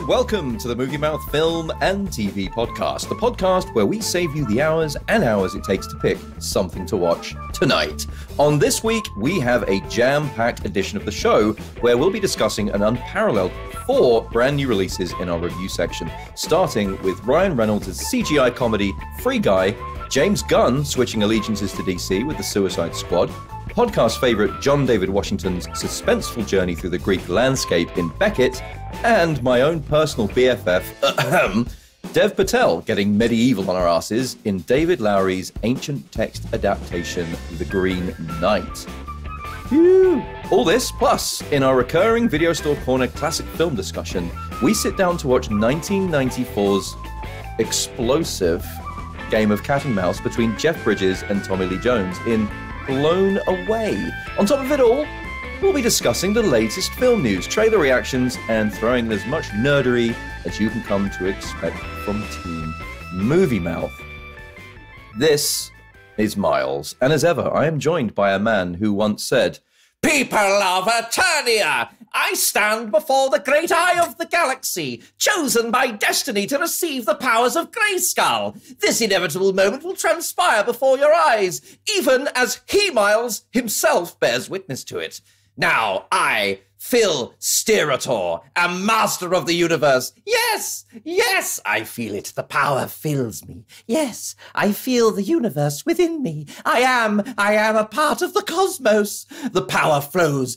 and welcome to the Movie Mouth Film and TV Podcast, the podcast where we save you the hours and hours it takes to pick something to watch tonight. On this week, we have a jam-packed edition of the show where we'll be discussing an unparalleled 4 brand new releases in our review section, starting with Ryan Reynolds' CGI comedy Free Guy, James Gunn switching allegiances to DC with The Suicide Squad, podcast favourite John David Washington's suspenseful journey through the Greek landscape in Beckett, and my own personal BFF, Dev Patel, getting medieval on our asses in David Lowry's ancient text adaptation, The Green Knight. Phew. All this, plus, in our recurring Video Store Corner classic film discussion, we sit down to watch 1994's explosive game of cat and mouse between Jeff Bridges and Tommy Lee Jones in Blown Away. On top of it all, we'll be discussing the latest film news, trailer reactions, and throwing in as much nerdery as you can come to expect from Team Movie Mouth. This is Miles, and as ever, I am joined by a man who once said, "People of Eternia, I stand before the great eye of the galaxy, chosen by destiny to receive the powers of Grayskull. This inevitable moment will transpire before your eyes, even as he, Miles, himself bears witness to it. Now, I, Phil Steerator, am master of the universe. Yes, yes, I feel it. The power fills me. Yes, I feel the universe within me. I am a part of the cosmos. The power flows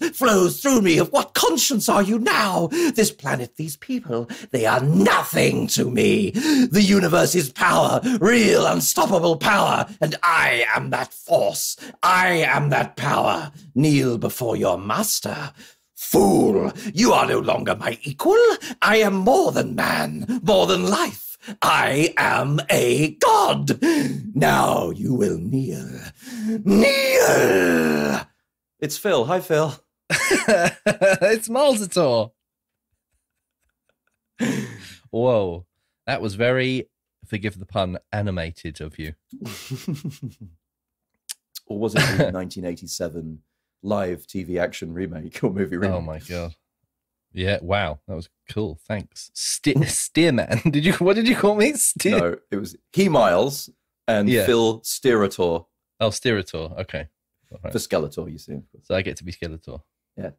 through me. Of what conscience are you now? This planet, these people, they are nothing to me. The universe is power, real, unstoppable power, and I am that force. I am that power. Kneel before your master. Fool, you are no longer my equal. I am more than man, more than life. I am a god. Now you will kneel. Kneel! It's Phil. Hi, Phil. It's Malzator. Whoa, that was very, forgive the pun, animated of you. Or was it the 1987 live TV action remake or movie remake? Oh my god! Yeah, wow, that was cool. Thanks, Steerman. What did you call me? No, it was he Miles and Phil Steerator. Oh, Steerator. Okay, right. For Skeletor, you see. So I get to be Skeletor. Yeah.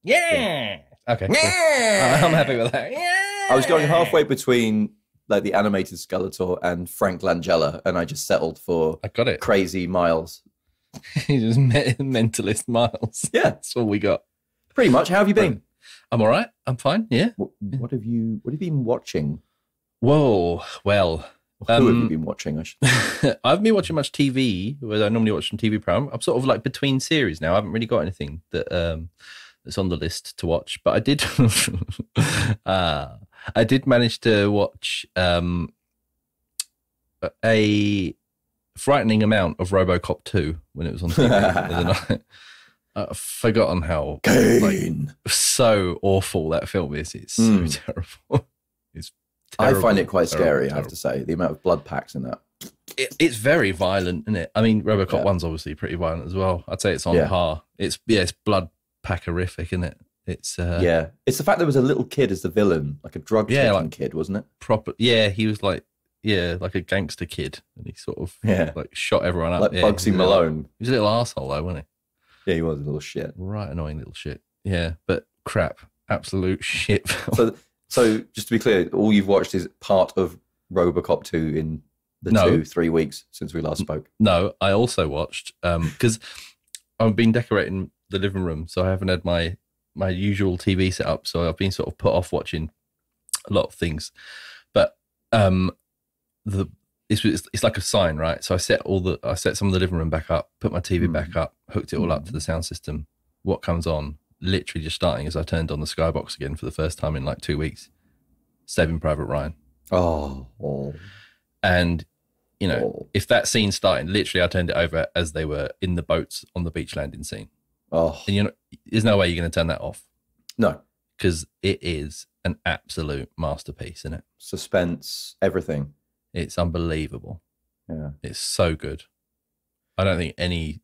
Yeah. Okay. Cool. I'm happy with that. Yeah. I was going halfway between like the animated Skeletor and Frank Langella, and I just settled for I got it. Crazy Miles. He just mentalist Miles. Yeah, that's all we got. Pretty much. How have you been? I'm all right. I'm fine. Yeah. What have you been watching? Whoa. Well, who have you been watching? I haven't been watching much TV. Where I normally watch some TV program. I'm sort of like between series now. I haven't really got anything that that's on the list to watch. But I did. I did manage to watch a frightening amount of RoboCop 2 when it was on TV the other night. I've forgotten how so awful that film is. It's so terrible. It's terrible. I find it quite scary, I have to say, the amount of blood packs in that. It's very violent, isn't it? I mean, RoboCop 1's obviously pretty violent as well. I'd say it's on par. It's blood packerific, isn't it? It's it's the fact there was a little kid as the villain, like a drug taking kid, wasn't it? Proper, he was like a gangster kid, and he sort of like shot everyone up. Like Bugsy Malone. He was a little arsehole though, wasn't he? Yeah, he was a little shit. Right, annoying little shit. Yeah, but crap, absolute shit. So just to be clear, all you've watched is part of RoboCop 2 in the 2-3 weeks since we last spoke. No, I also watched because I've been decorating the living room, so I haven't had my usual TV set up, so I've been sort of put off watching a lot of things. But it's like a sign, right? So I set some of the living room back up, put my TV back up, hooked it all up to the sound system. What comes on, literally just starting as I turned on the Skybox again for the first time in like 2 weeks, Saving Private Ryan. And if that scene started, literally I turned it over as they were in the boats on the beach landing scene. And there's no way you're going to turn that off. No, because it is an absolute masterpiece, isn't it? Suspense, everything. It's unbelievable. Yeah, it's so good. I don't think any.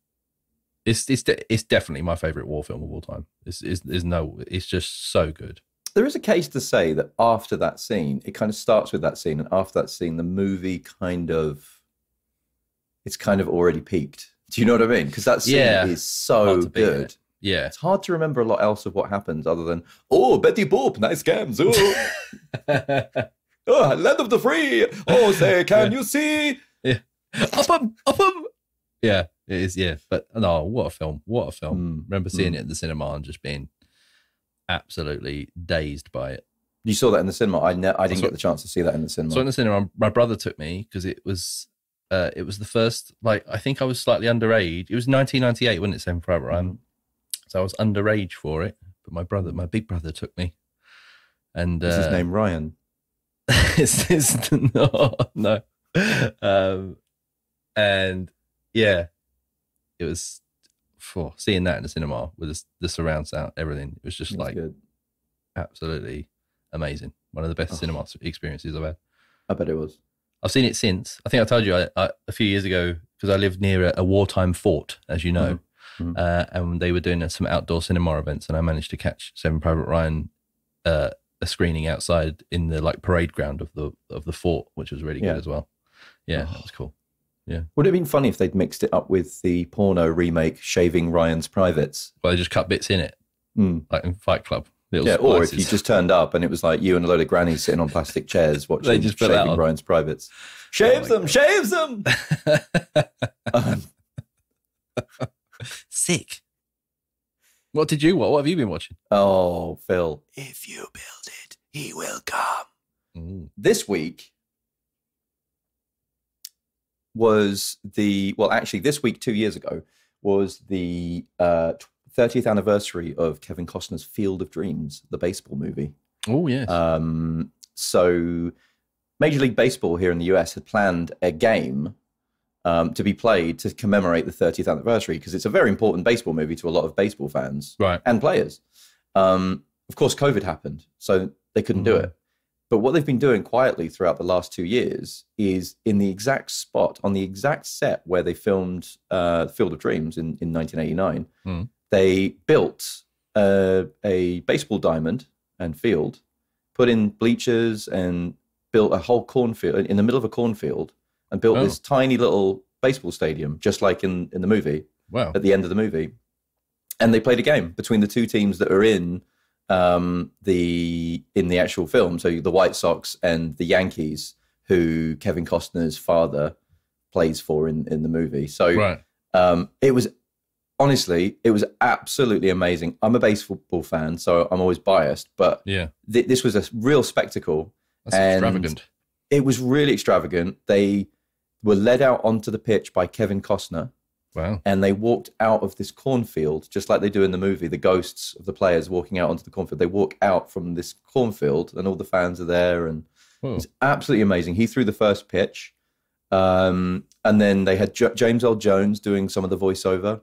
It's definitely my favorite war film of all time. It's just so good. there is a case to say that after that scene, it kind of starts with that scene, and after that scene, the movie it's kind of already peaked. Do you know what I mean? Because that scene is so good. Yeah. It's hard to remember a lot else of what happens other than, oh, Betty Boop, nice scams. Oh, oh, land of the free. Oh, say, can you see? Yeah. Up 'em. Yeah, it is. Yeah. But no, what a film. What a film. Remember seeing it at the cinema and just being absolutely dazed by it. You saw that in the cinema? I didn't get the chance to see that in the cinema. So in the cinema, my brother took me because it was the first, like, I think I was slightly underage. It was 1998, wasn't it, Saving Private Ryan? So I was underage for it, but my big brother took me. And is his name Ryan? No. And yeah, it was for seeing that in the cinema with the surround sound, everything. It was just like good. Absolutely amazing. One of the best cinema experiences I've had. I bet it was. I've seen it since. I think I told you a few years ago, because I lived near a wartime fort, as you know. And they were doing some outdoor cinema events, and I managed to catch Saving Private Ryan a screening outside in the like parade ground of the fort, which was really good as well. Yeah, that was cool. Yeah. Would it have been funny if they'd mixed it up with the porno remake Shaving Ryan's Privates? Well, they just cut bits in it, like in Fight Club. Or if you just turned up and it was like you and a load of grannies sitting on plastic chairs watching Shaving Ryan's Privates. Shaves them! Sick. What have you been watching? Oh, Phil. If you build it, he will come. This week was this week 2 years ago was the 30th anniversary of Kevin Costner's Field of Dreams, the baseball movie. Oh, yes. So Major League Baseball here in the US had planned a game to be played to commemorate the 30th anniversary, because it's a very important baseball movie to a lot of baseball fans and players. Of course, COVID happened, so they couldn't do it. But what they've been doing quietly throughout the last 2 years is in the exact spot, on the exact set where they filmed Field of Dreams in 1989, they built a baseball diamond and field, put in bleachers and built a whole cornfield in the middle of a cornfield, and built this tiny little baseball stadium, just like in the movie. Wow. At the end of the movie. And they played a game between the two teams that are in the actual film. So the White Sox and the Yankees, who Kevin Costner's father plays for in the movie. So it was, honestly, it was absolutely amazing. I'm a baseball fan, so I'm always biased, but this was a real spectacle. That's extravagant. It was really extravagant. They were led out onto the pitch by Kevin Costner. Wow. And they walked out of this cornfield, just like they do in the movie, the ghosts of the players walking out onto the cornfield. They walk out from this cornfield and all the fans are there, and it's absolutely amazing. He threw the first pitch, and then they had James Earl Jones doing some of the voiceover,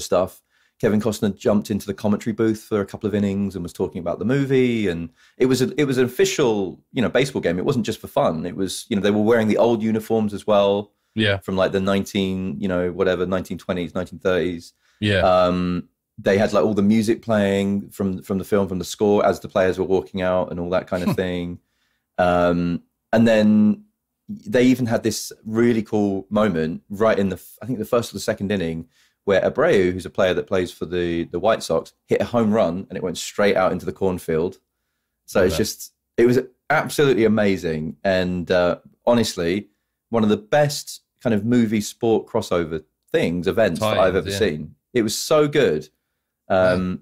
stuff. Kevin Costner jumped into the commentary booth for a couple of innings and was talking about the movie, and it was an official, baseball game. It wasn't just for fun. It was, they were wearing the old uniforms as well. Yeah. From like the 1920s, 1930s. Yeah. They had like all the music playing from the film, from the score as the players were walking out and all that kind of thing. And then they even had this really cool moment right in I think the first or the second inning, where Abreu, who's a player that plays for the White Sox, hit a home run and it went straight out into the cornfield. So it was absolutely amazing. And honestly, one of the best kind of movie sport crossover events that I've ever seen. It was so good. So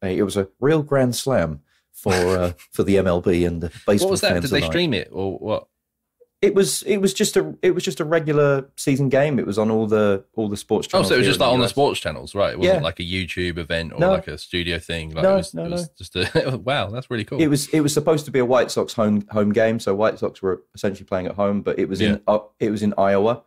it was a real grand slam for the MLB and the baseball. What was that? Fans Did they stream it or what? It was just a regular season game. It was on all the sports channels. Oh, so it was just like on the sports channels, right? It wasn't like a YouTube event or like a studio thing. Like it was just a wow, that's really cool. It was supposed to be a White Sox home game, so White Sox were essentially playing at home, but it was in Iowa,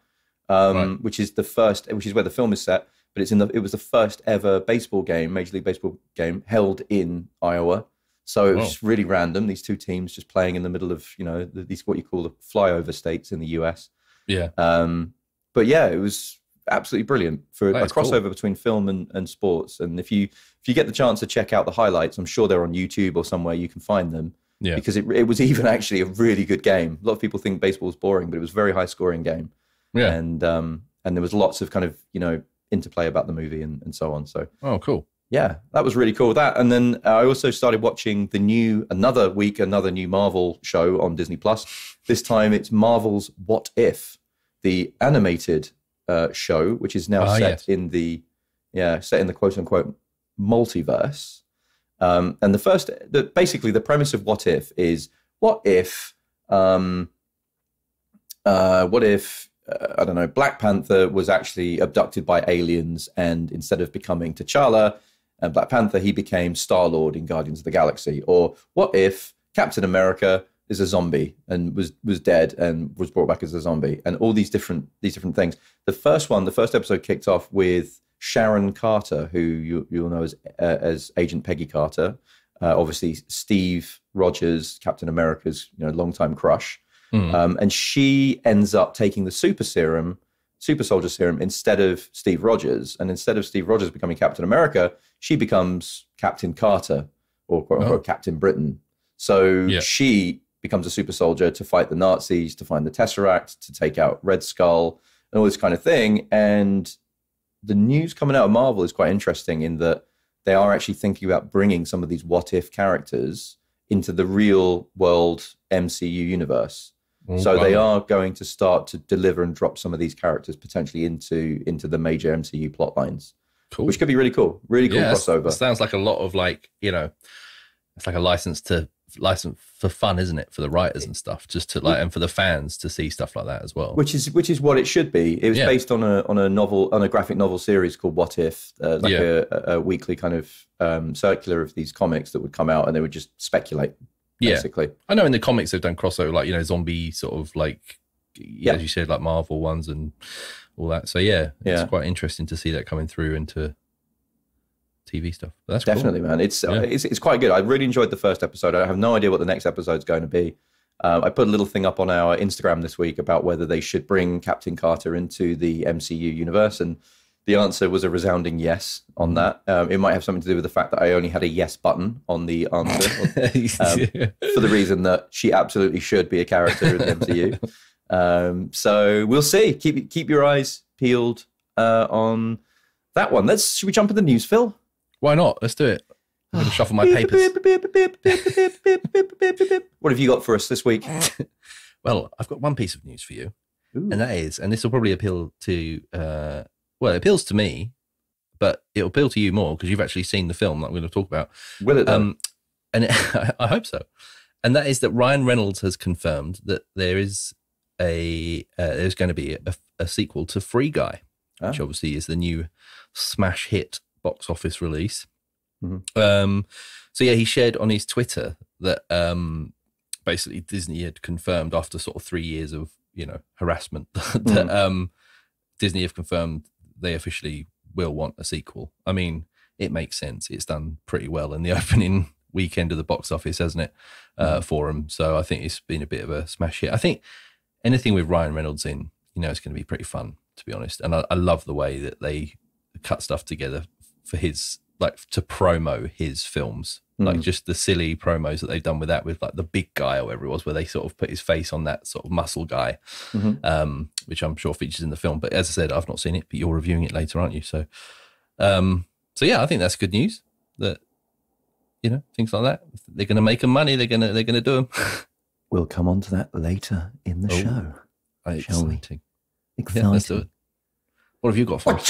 which is where the film is set. But it was the first ever baseball game, Major League Baseball game, held in Iowa. So it was just really random. These two teams just playing in the middle of, these what you call the flyover states in the US. Yeah. But yeah, it was absolutely brilliant for That a is crossover cool. between film and sports. And if you get the chance to check out the highlights, I'm sure they're on YouTube or somewhere you can find them. Yeah. Because it was even actually a really good game. A lot of people think baseball is boring, but it was a very high scoring game. Yeah. And there was lots of kind of, interplay about the movie and so on. So Oh, cool. yeah, that was really cool. That, and then I also started watching another new Marvel show on Disney Plus. This time it's Marvel's What If, the animated show, which is now set in the quote unquote multiverse. And basically the premise of What If is what if I don't know, Black Panther was actually abducted by aliens, and instead of becoming T'Challa and Black Panther, he became Star-Lord in Guardians of the Galaxy. Or what if Captain America is a zombie and was dead and was brought back as a zombie, and all these different things. The first episode kicked off with Sharon Carter, who you'll know as Agent Peggy Carter, obviously Steve Rogers, Captain America's longtime crush. And she ends up taking the super soldier serum instead of Steve Rogers. And instead of Steve Rogers becoming Captain America, she becomes Captain Carter, or quote unquote Captain Britain. So she becomes a super soldier to fight the Nazis, to find the Tesseract, to take out Red Skull, and all this kind of thing. And the news coming out of Marvel is quite interesting in that they are actually thinking about bringing some of these what-if characters into the real world MCU universe. So they are going to start to deliver and drop some of these characters potentially into the major MCU plot lines. Cool. Which could be really cool. Really cool crossover. It sounds like a lot of it's like a license for fun, isn't it? For the writers and stuff, just to and for the fans to see stuff like that as well. Which is what it should be. It was based on a graphic novel series called What If, a weekly kind of circular of these comics that would come out, and they would just speculate. Basically. I know in the comics they've done crossover, zombie sort of as you said, like Marvel ones and all that. So it's quite interesting to see that coming through into TV stuff. But that's definitely cool. Man. It's quite good. I really enjoyed the first episode. I have no idea what the next episode's going to be. I put a little thing up on our Instagram this week about whether they should bring Captain Carter into the MCU universe, and the answer was a resounding yes on that. It might have something to do with the fact that I only had a yes button on the answer for the reason that she absolutely should be a character in the MCU. So we'll see. Keep your eyes peeled on that one. Should we jump in the news, Phil? Why not? Let's do it. I'm going to shuffle my papers. What have you got for us this week? Well, I've got one piece of news for you. Ooh. And that is, and this will probably appeal to... it appeals to me, but it'll appeal to you more because you've actually seen the film that I'm going to talk about. Will it? I hope so. And that is that Ryan Reynolds has confirmed that there's going to be a sequel to Free Guy, which obviously is the new smash hit box office release. Mm-hmm. So he shared on his Twitter that basically Disney had confirmed after sort of 3 years of harassment that Disney have confirmed they officially will want a sequel. I mean, it makes sense. It's done pretty well in the opening weekend of the box office, hasn't it, for them? So I think it's been a bit of a smash hit. I think anything with Ryan Reynolds in, it's going to be pretty fun, to be honest. And I love the way that they cut stuff together for his, to promo his films. Just the silly promos that they've done with that, with the big guy or whatever it was, where they sort of put his face on that sort of muscle guy, which I'm sure features in the film. But as I said, I've not seen it, but you're reviewing it later, aren't you? So, I think that's good news that, things like that. They're going to make them money. They're going to do them. We'll come on to that later in the show. Shall we? Exciting. Yeah, let's do it. What have you got for us?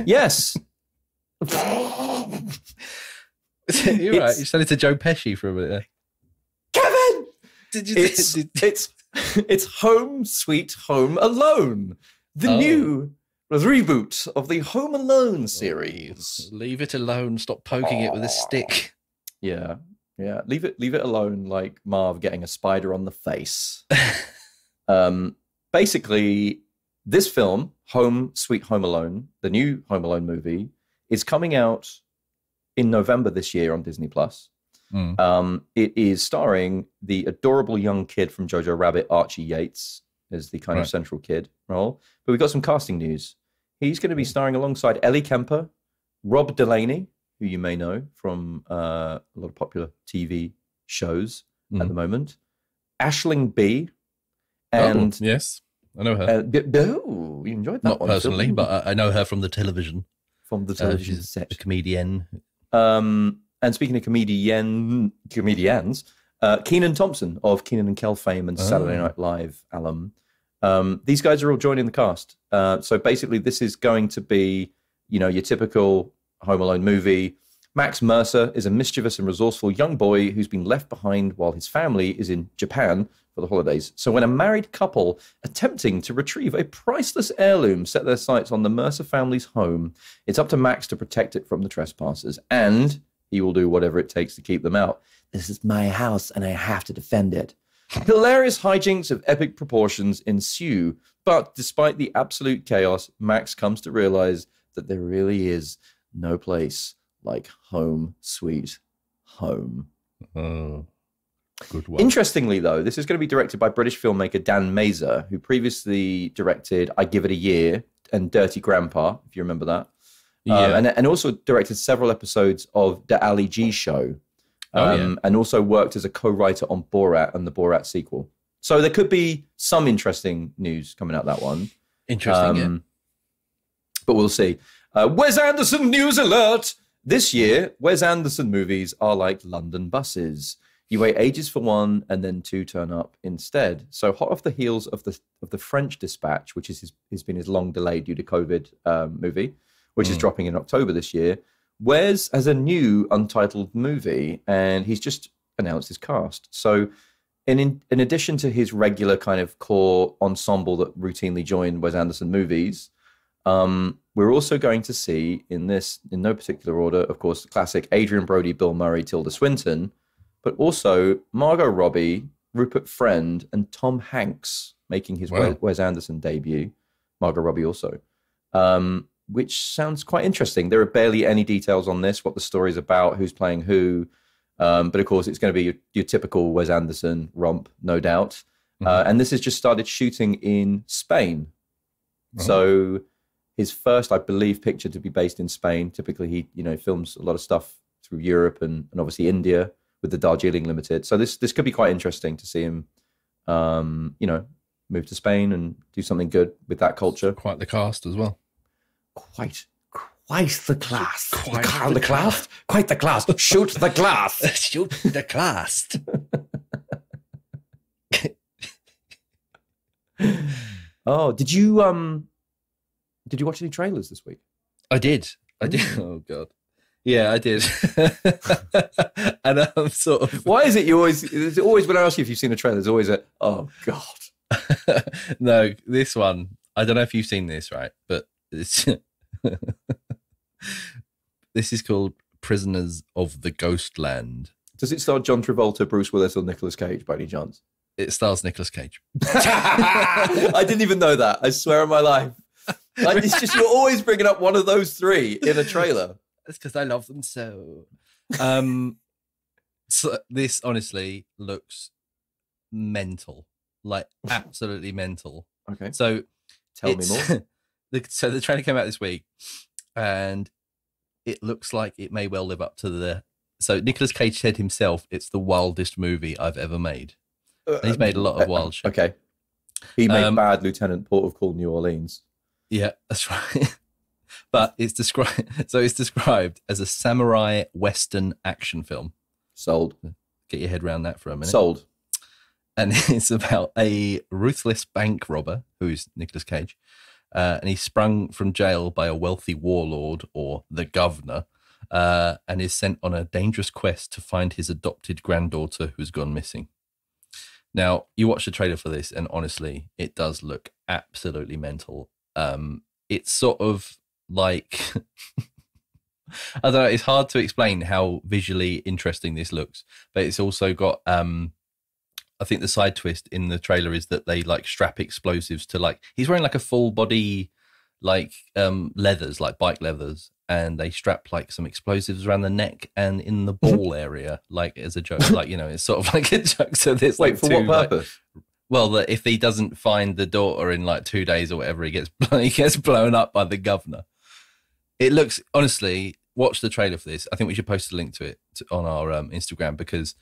Yes. You're right. You sounded to Joe Pesci for a minute there. Kevin! It's Home Sweet Home Alone. The new reboot of the Home Alone series. Leave it alone. Stop poking it with a stick. Yeah. Yeah, leave it alone, like Marv getting a spider on the face. Basically, this film, Home Sweet Home Alone, the new Home Alone movie, is coming out in November this year on Disney Plus. It is starring the adorable young kid from Jojo Rabbit, Archie Yates, as the kind of central kid role. But we've got some casting news. He's going to be starring alongside Ellie Kemper, Rob Delaney, who you may know from a lot of popular TV shows at the moment, Aisling B, and yes, I know her. You enjoyed that Not one, personally, Phil? but I know her from the television. From the television she's set. a comedian. And speaking of comedians, Kenan Thompson of Kenan and Kel fame and Saturday Night Live alum. These guys are all joining the cast. So basically, this is going to be, your typical Home Alone movie. Max Mercer is a mischievous and resourceful young boy who's been left behind while his family is in Japan for the holidays. So when a married couple attempting to retrieve a priceless heirloom set their sights on the Mercer family's home, it's up to Max to protect it from the trespassers, and he will do whatever it takes to keep them out. This is my house, and I have to defend it. Hilarious hijinks of epic proportions ensue, but despite the absolute chaos, Max comes to realize that there really is no place like home sweet home. Oh, good one. Interestingly, though, this is going to be directed by British filmmaker Dan Mazer, who previously directed I Give It a Year and Dirty Grandpa, if you remember that. Yeah. And also directed several episodes of The Ali G Show. And also worked as a co-writer on Borat and the Borat sequel. So there could be some interesting news coming out that one. Interesting, But we'll see. Wes Anderson news alert! This year, Wes Anderson movies are like London buses. You wait ages for one, and then two turn up instead. So hot off the heels of the French Dispatch, which has been his long delayed due to COVID movie, which is dropping in October this year, Wes has a new untitled movie, and he's just announced his cast. So in addition to his regular kind of core ensemble that routinely join Wes Anderson movies, we're also going to see in no particular order, of course, the classic Adrian Brody, Bill Murray, Tilda Swinton, but also Margot Robbie, Rupert Friend, and Tom Hanks making his Wes Anderson debut. Margot Robbie also, which sounds quite interesting. There are barely any details on this, what the story's about, who's playing who. But of course, it's going to be your typical Wes Anderson romp, no doubt. And this has just started shooting in Spain. So his first, I believe, picture to be based in Spain. Typically, he films a lot of stuff through Europe and obviously India with the Darjeeling Limited. So this could be quite interesting to see him, move to Spain and do something good with that culture. Quite the cast as well. Quite the class. Quite the class. Quite the class. Shoot the glass. Shoot the class. Oh, did you watch any trailers this week? I did. Oh God. Yeah, I did. And I'm sort of. Why is it it's always when I ask you if you've seen a trailer, there's always oh God. No, this one, I don't know if you've seen this, right? But it's this is called Prisoners of the Ghostland. Does it star John Travolta, Bruce Willis, or Nicolas Cage by any chance? It stars Nicolas Cage. I didn't even know that. I swear on my life. It's just you're always bringing up one of those three in a trailer. That's because I love them so. So this honestly looks mental, like absolutely mental. Okay. So tell me more. So the trailer came out this week, and it looks like it may well live up to the. So Nicolas Cage said himself, "It's the wildest movie I've ever made." And he's made a lot of wild shit. Okay. He made Bad Lieutenant, Port of Call, New Orleans. Yeah, that's right. But it's described as a samurai western action film. Sold. Get your head around that for a minute. Sold. And it's about a ruthless bank robber, who's Nicolas Cage, and he's sprung from jail by a wealthy warlord, or the governor, and is sent on a dangerous quest to find his adopted granddaughter who's gone missing. Now, you watch the trailer for this, and honestly, it does look absolutely mental. It's sort of like, I don't know, it's hard to explain how visually interesting this looks, but it's also got, I think the side twist in the trailer is that they like strap explosives to he's wearing like a full body, leathers, like bike leathers, and they strap like some explosives around the neck and in the ball area, like as a joke. Like, you know, it's sort of like a joke. So there's Wait, like for two, what purpose? Like, well, that if he doesn't find the daughter in like 2 days or whatever, he gets blown up by the governor. It looks, honestly, watch the trailer for this. I think we should post a link to it on our Instagram, because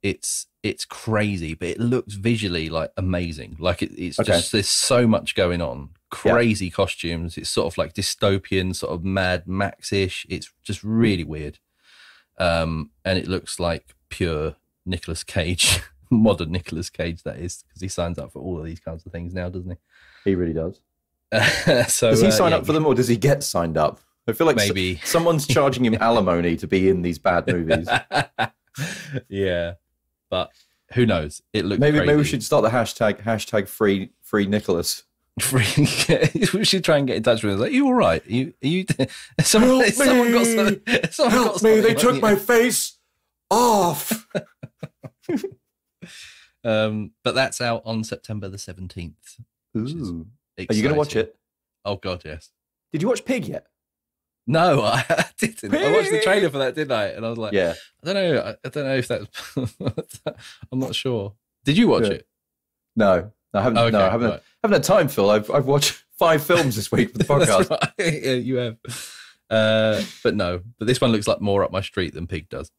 it's crazy, but it looks visually like amazing. Like it's okay. just, there's so much going on. Crazy costumes. It's sort of like dystopian, sort of Mad Max-ish. It's just really weird. And it looks like pure Nicolas Cage, modern Nicolas Cage, that is, because he signs up for all of these kinds of things now, doesn't he? He really does. So does he sign up for them, or does he get signed up? I feel like maybe someone's charging him alimony to be in these bad movies. Yeah, but who knows? It looks maybe crazy. we should start the hashtag free Nicholas. We should try and get in touch with him. Like, are you all right? Are you someone got something. Help me! They took my face off. But that's out on September the 17th. Ooh. Are you going to watch it? Oh God, yes. Did you watch Pig yet? No, I didn't. I watched the trailer for that, didn't I? And I was like, yeah. I don't know if that's. I'm not sure. Did you watch it? No, I haven't. Okay, no, I haven't. Right. Haven't had time, Phil. I've watched 5 films this week for the podcast. Right. Yeah, you have. But this one looks like more up my street than Pig does.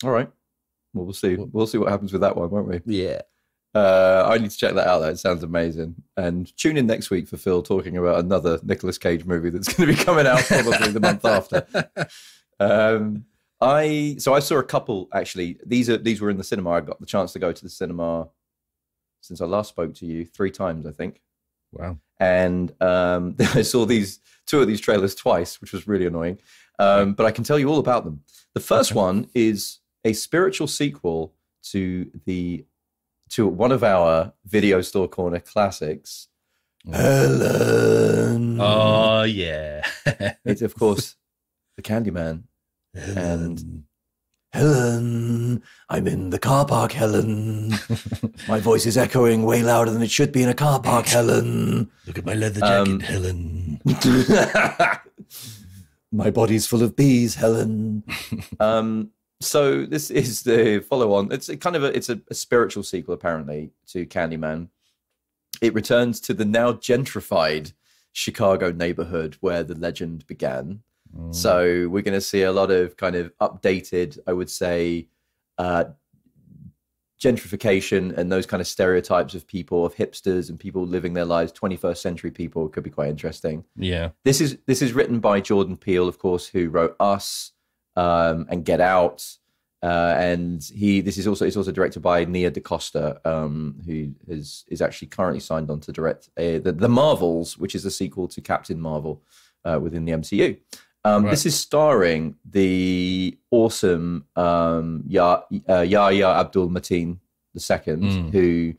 All right. Well, we'll see. We'll see what happens with that one, won't we? Yeah. I need to check that out, though. It sounds amazing. And tune in next week for Phil talking about another Nicolas Cage movie that's going to be coming out probably the month after. I saw a couple, actually. These were in the cinema. I got the chance to go to the cinema since I last spoke to you 3 times, I think. Wow. And I saw 2 of these trailers twice, which was really annoying. But I can tell you all about them. The first one is a spiritual sequel to one of our Video Store Corner classics, Helen. Oh, yeah. It's, of course, the Candyman. And Helen, I'm in the car park, Helen. My voice is echoing way louder than it should be in a car park, Helen. Look at my leather jacket, Helen. My body's full of bees, Helen. So this is the follow-on. It's a spiritual sequel, apparently, to Candyman. It returns to the now gentrified Chicago neighborhood where the legend began. So we're going to see a lot of kind of updated, I would say, gentrification and those kind of stereotypes of people, of hipsters and people living their lives. 21st century people could be quite interesting. Yeah. This is written by Jordan Peele, of course, who wrote Us and Get Out. And this is also directed by Nia DaCosta, who is actually currently signed on to direct the Marvels, which is a sequel to Captain Marvel within the MCU. Right. This is starring the awesome Yahya Abdul-Mateen II, who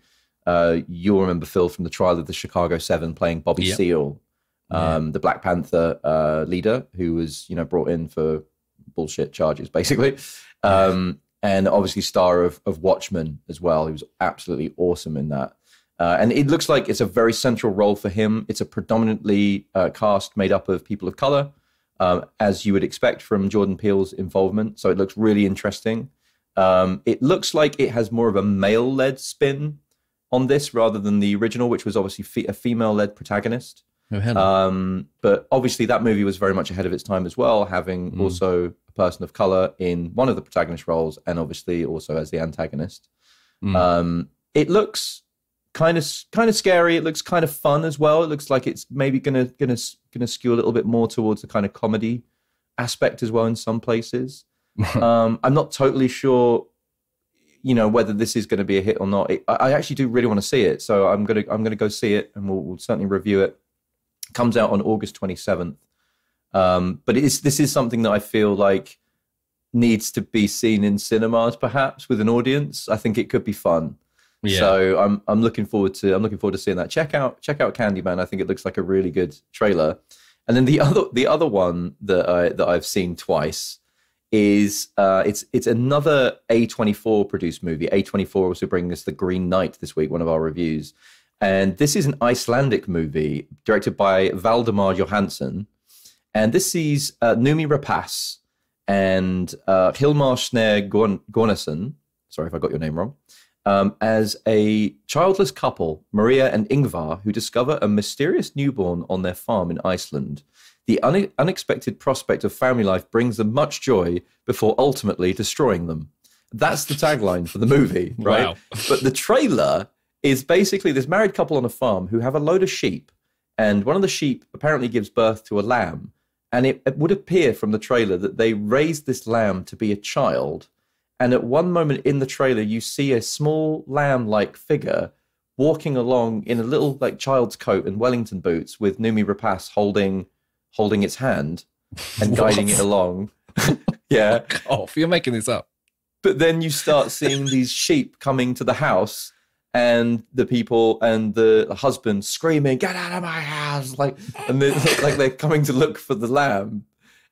you'll remember, Phil, from the trial of the Chicago 7, playing Bobby Seale, the Black Panther leader, who was brought in for bullshit charges, basically. And obviously star of Watchmen as well. He was absolutely awesome in that. And it looks like it's a very central role for him. It's a predominantly cast made up of people of color, as you would expect from Jordan Peele's involvement. So it looks really interesting. It looks like it has more of a male-led spin on this rather than the original, which was obviously a female-led protagonist. But obviously that movie was very much ahead of its time as well, having also a person of color in one of the protagonist roles and obviously also as the antagonist. It looks kind of scary. It looks kind of fun as well. It looks like it's maybe gonna skew a little bit more towards the kind of comedy aspect as well in some places. I'm not totally sure, whether this is going to be a hit or not. I actually do really want to see it, so I'm gonna go see it, and we'll certainly review it. Comes out on August 27th. But this is something that I feel like needs to be seen in cinemas, perhaps with an audience. I think it could be fun. Yeah. So I'm looking forward to seeing that. Check out Candyman. I think it looks like a really good trailer. And then the other one that I've seen twice is it's another A24 produced movie. A24 also bringing us The Green Knight this week, one of our reviews. And this is an Icelandic movie directed by Valdemar Johansson. And this sees Noomi Rapace and Hilmar Snær sorry if I got your name wrong, as a childless couple, Maria and Ingvar, who discover a mysterious newborn on their farm in Iceland. The unexpected prospect of family life brings them much joy before ultimately destroying them. That's the tagline for the movie, right? Wow. But the trailer is basically this married couple on a farm who have a load of sheep, and one of the sheep apparently gives birth to a lamb. And it would appear from the trailer that they raised this lamb to be a child. And at one moment in the trailer, you see a small lamb-like figure walking along in a little like child's coat and Wellington boots with Noomi Rapace holding its hand and guiding it along. Yeah. Oh, you're making this up. But then you start seeing these sheep coming to the house, and the people and the husband screaming, "Get out of my house!" And they're coming to look for the lamb.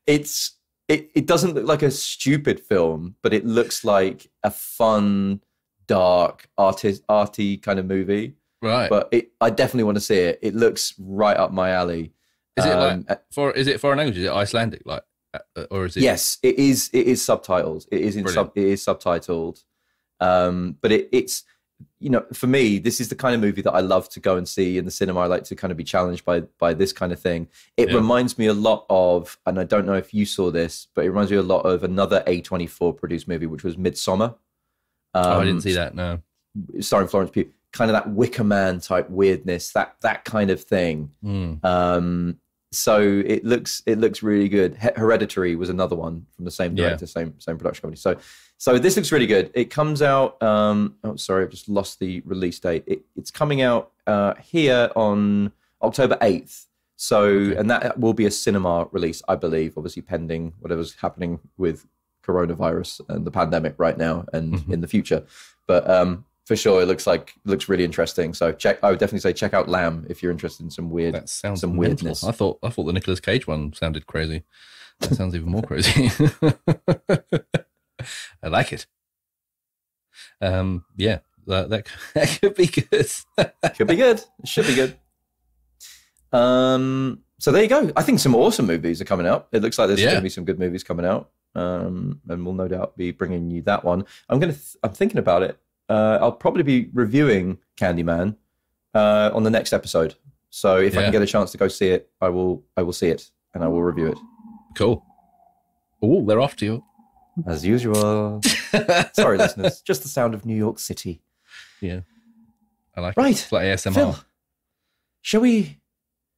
It doesn't look like a stupid film, but it looks like a fun, dark, arty kind of movie. Right. But I definitely want to see it. It looks right up my alley. Is it foreign language? Is it Icelandic? Or is it? Yes, it is. It is subtitles. It is subtitled. But it's. For me, this is the kind of movie that I love to go and see in the cinema. I like to kind of be challenged by this kind of thing. It reminds me a lot of, and I don't know if you saw this, but it reminds me a lot of another A24 produced movie, which was Midsommar. I didn't see that, no. Starring Florence Pugh. Kind of that Wicker Man type weirdness, that kind of thing. So it looks really good. Hereditary was another one from the same director, same production company. So this looks really good. It comes out. I've just lost the release date. It's coming out here on October 8th. And that will be a cinema release, I believe. Obviously, pending whatever's happening with coronavirus and the pandemic right now and in the future. But for sure, it looks really interesting. So I would definitely say check out Lamb if you're interested in some weirdness. I thought the Nicolas Cage one sounded crazy. That sounds even more crazy. I like it. That could be good. Could be good. It should be good. So there you go. I think some awesome movies are coming out. It looks like there's going to be some good movies coming out. And we'll no doubt be bringing you that one. I'm thinking about it. I'll probably be reviewing Candyman on the next episode. So if I can get a chance to go see it, I will see it and I will review it. Cool. Oh, they're off to you. As usual. Sorry, listeners. Just the sound of New York City. Yeah. I like it. It's like ASMR. Phil, should we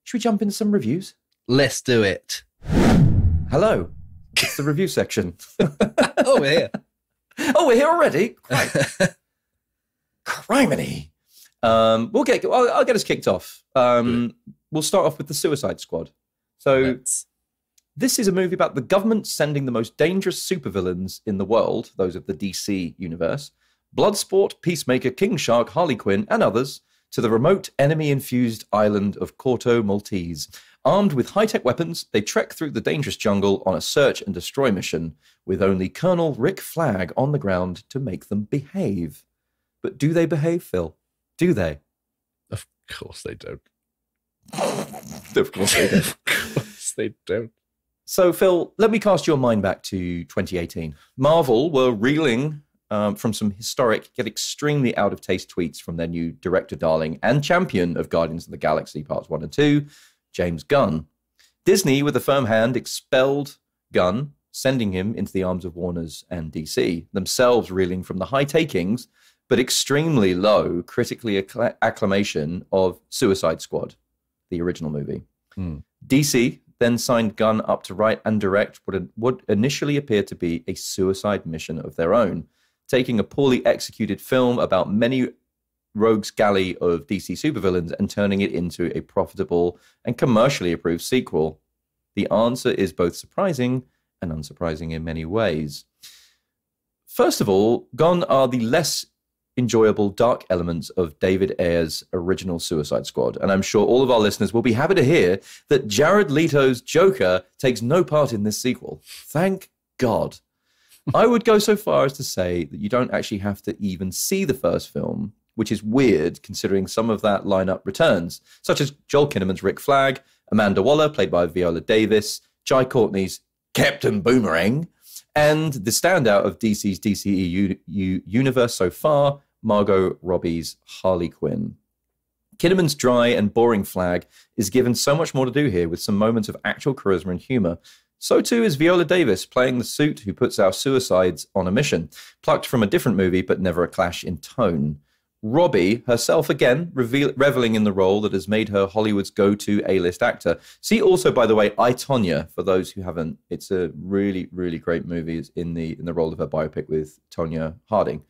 jump into some reviews? Let's do it. Hello. It's the review section. Oh, we're here. Oh, we're here already? Right. Criminy. I'll get us kicked off. We'll start off with the Suicide Squad. So this is a movie about the government sending the most dangerous supervillains in the world, those of the DC universe, Bloodsport, Peacemaker, King Shark, Harley Quinn, and others, to the remote enemy-infused island of Corto Maltese. Armed with high-tech weapons, they trek through the dangerous jungle on a search and destroy mission, with only Colonel Rick Flag on the ground to make them behave. But do they behave, Phil? Do they? Of course they don't. Of course they don't. Of course they don't. So, Phil, let me cast your mind back to 2018. Marvel were reeling from some historic, yet extremely out-of-taste tweets from their new director darling and champion of Guardians of the Galaxy Parts 1 and 2, James Gunn. Disney, with a firm hand, expelled Gunn, sending him into the arms of Warner's and DC, themselves reeling from the high takings, but extremely low critically acclamation of Suicide Squad, the original movie. DC then signed Gunn up to write and direct what would initially appear to be a suicide mission of their own, taking a poorly executed film about many rogues galley of DC supervillains and turning it into a profitable and commercially approved sequel. The answer is both surprising and unsurprising in many ways. First of all, gone are the less enjoyable dark elements of David Ayer's original Suicide Squad, and I'm sure all of our listeners will be happy to hear that Jared Leto's Joker takes no part in this sequel. Thank God. I would go so far as to say that you don't actually have to even see the first film, which is weird considering some of that lineup returns, such as Joel Kinnaman's Rick Flag, Amanda Waller, played by Viola Davis, Jai Courtney's Captain Boomerang, and the standout of DC's DCEU universe so far, Margot Robbie's Harley Quinn. Kinnaman's dry and boring flag is given so much more to do here with some moments of actual charisma and humour. So too is Viola Davis playing the suit who puts our suicides on a mission, plucked from a different movie but never a clash in tone. Robbie herself again reveling in the role that has made her Hollywood's go-to A-list actor. See also, by the way, I, Tonya, for those who haven't. It's a really, really great movie in the role of her biopic with Tonya Harding.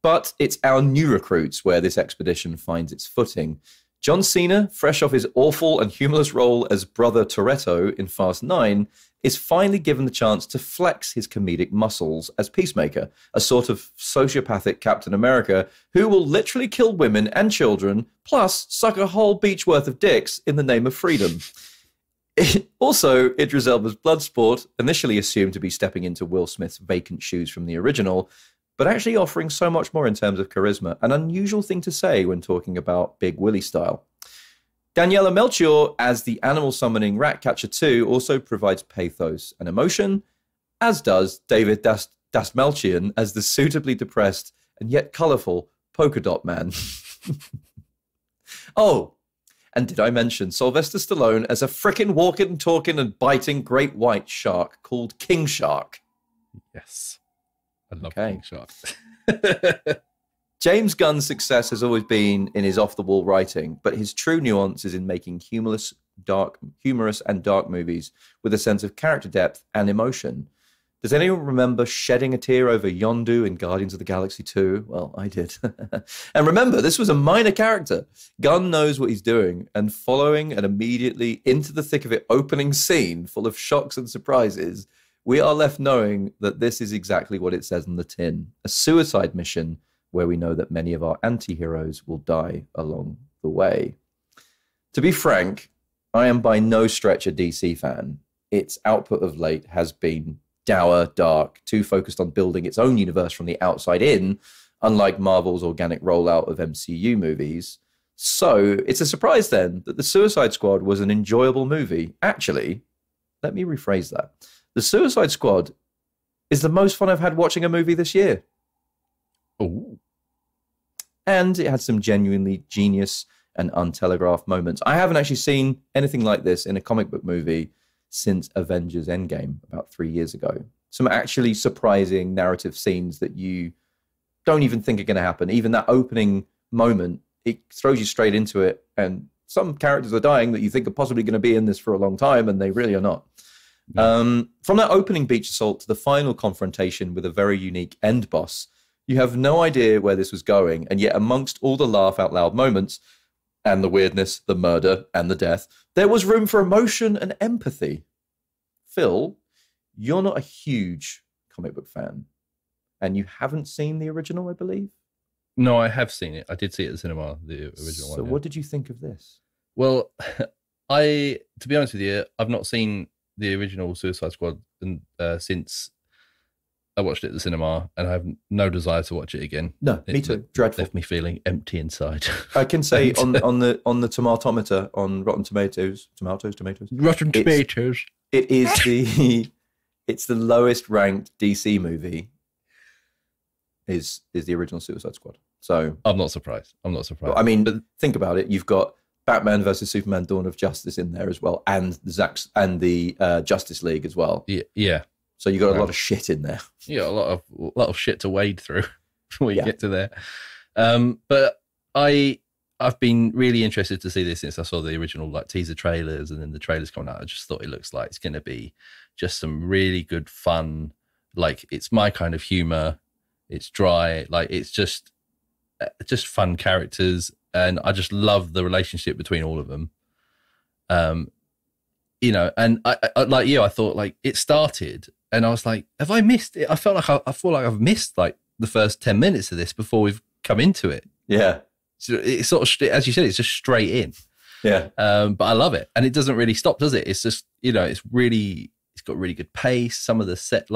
But it's our new recruits where this expedition finds its footing. John Cena, fresh off his awful and humorless role as Brother Toretto in Fast 9, is finally given the chance to flex his comedic muscles as Peacemaker, a sort of sociopathic Captain America who will literally kill women and children, plus suck a whole beach worth of dicks in the name of freedom. Also, Idris Elba's Bloodsport, initially assumed to be stepping into Will Smith's vacant shoes from the original, but actually offering so much more in terms of charisma, an unusual thing to say when talking about Big Willie style. Daniela Melchior as the animal-summoning Ratcatcher 2 also provides pathos and emotion, as does David Dastmalchian as the suitably depressed and yet colourful Polka Dot Man. Oh, and did I mention Sylvester Stallone as a frickin' walking, talking and biting great white shark called King Shark? Yes. I love King Shark. James Gunn's success has always been in his off-the-wall writing, but his true nuance is in making humorous and dark movies with a sense of character depth and emotion. Does anyone remember shedding a tear over Yondu in Guardians of the Galaxy 2? Well, I did. And remember, this was a minor character. Gunn knows what he's doing, and following an immediately into the thick of it opening scene full of shocks and surprises, we are left knowing that this is exactly what it says on the tin, a suicide mission where we know that many of our anti-heroes will die along the way. To be frank, I am by no stretch a DC fan. Its output of late has been dour, dark, too focused on building its own universe from the outside in, unlike Marvel's organic rollout of MCU movies. So it's a surprise then that The Suicide Squad was an enjoyable movie. Actually, let me rephrase that. The Suicide Squad is the most fun I've had watching a movie this year. Ooh. And it had some genuinely genius and untelegraphed moments. I haven't actually seen anything like this in a comic book movie since Avengers Endgame about 3 years ago. Some actually surprising narrative scenes that you don't even think are going to happen. Even that opening moment, it throws you straight into it. And some characters are dying that you think are possibly going to be in this for a long time, and they really are not. From that opening beach assault to the final confrontation with a very unique end boss, you have no idea where this was going, and yet amongst all the laugh-out-loud moments, and the weirdness, the murder, and the death, there was room for emotion and empathy. Phil, you're not a huge comic book fan, and you haven't seen the original, I believe? No, I have seen it. I did see it at the cinema, the original one. So what did you think of this? Well, to be honest with you, I've not seen the original Suicide Squad since I watched it at the cinema, and I have no desire to watch it again. No, me too. Dreadful. Left me feeling empty inside. I can say on the tomatometer on Rotten Tomatoes. Rotten Tomatoes. It is it's the lowest ranked DC movie. Is the original Suicide Squad. So I'm not surprised. I mean, but think about it. You've got Batman versus Superman: Dawn of Justice in there as well, and the Justice League as well. Yeah. So you got a lot of shit in there. Yeah, a lot of shit to wade through before you get to there. But I've been really interested to see this since I saw the original teaser trailers, and then the trailers coming out. I just thought it looks like it's going to be just some really good fun. It's my kind of humor. It's dry. It's just fun characters, and I just love the relationship between all of them. And I like you, I thought it started, and I was like, have I missed it? I feel like I've missed the first 10 minutes of this before we've come into it. Yeah. So it's sort of, as you said, it's just straight in. Yeah. But I love it, and it doesn't really stop, does it? It's just, it's got really good pace. Some of the set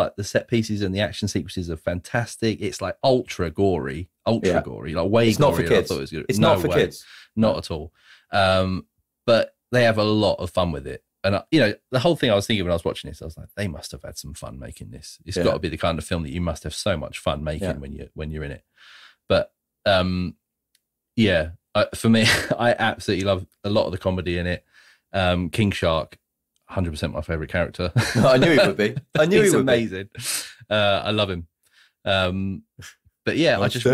pieces and the action sequences are fantastic. It's ultra gory, way it's gory. Not for kids. I thought it was good. It's not for kids. Not at all. But they have a lot of fun with it. And the whole thing I was thinking when I was watching this, I was like, they must have had some fun making this. It's got to be the kind of film that you must have so much fun making when you're in it. But for me, I absolutely love a lot of the comedy in it. King Shark, 100% my favorite character. I knew he would be. I knew he would amazing. I love him. But yeah, I just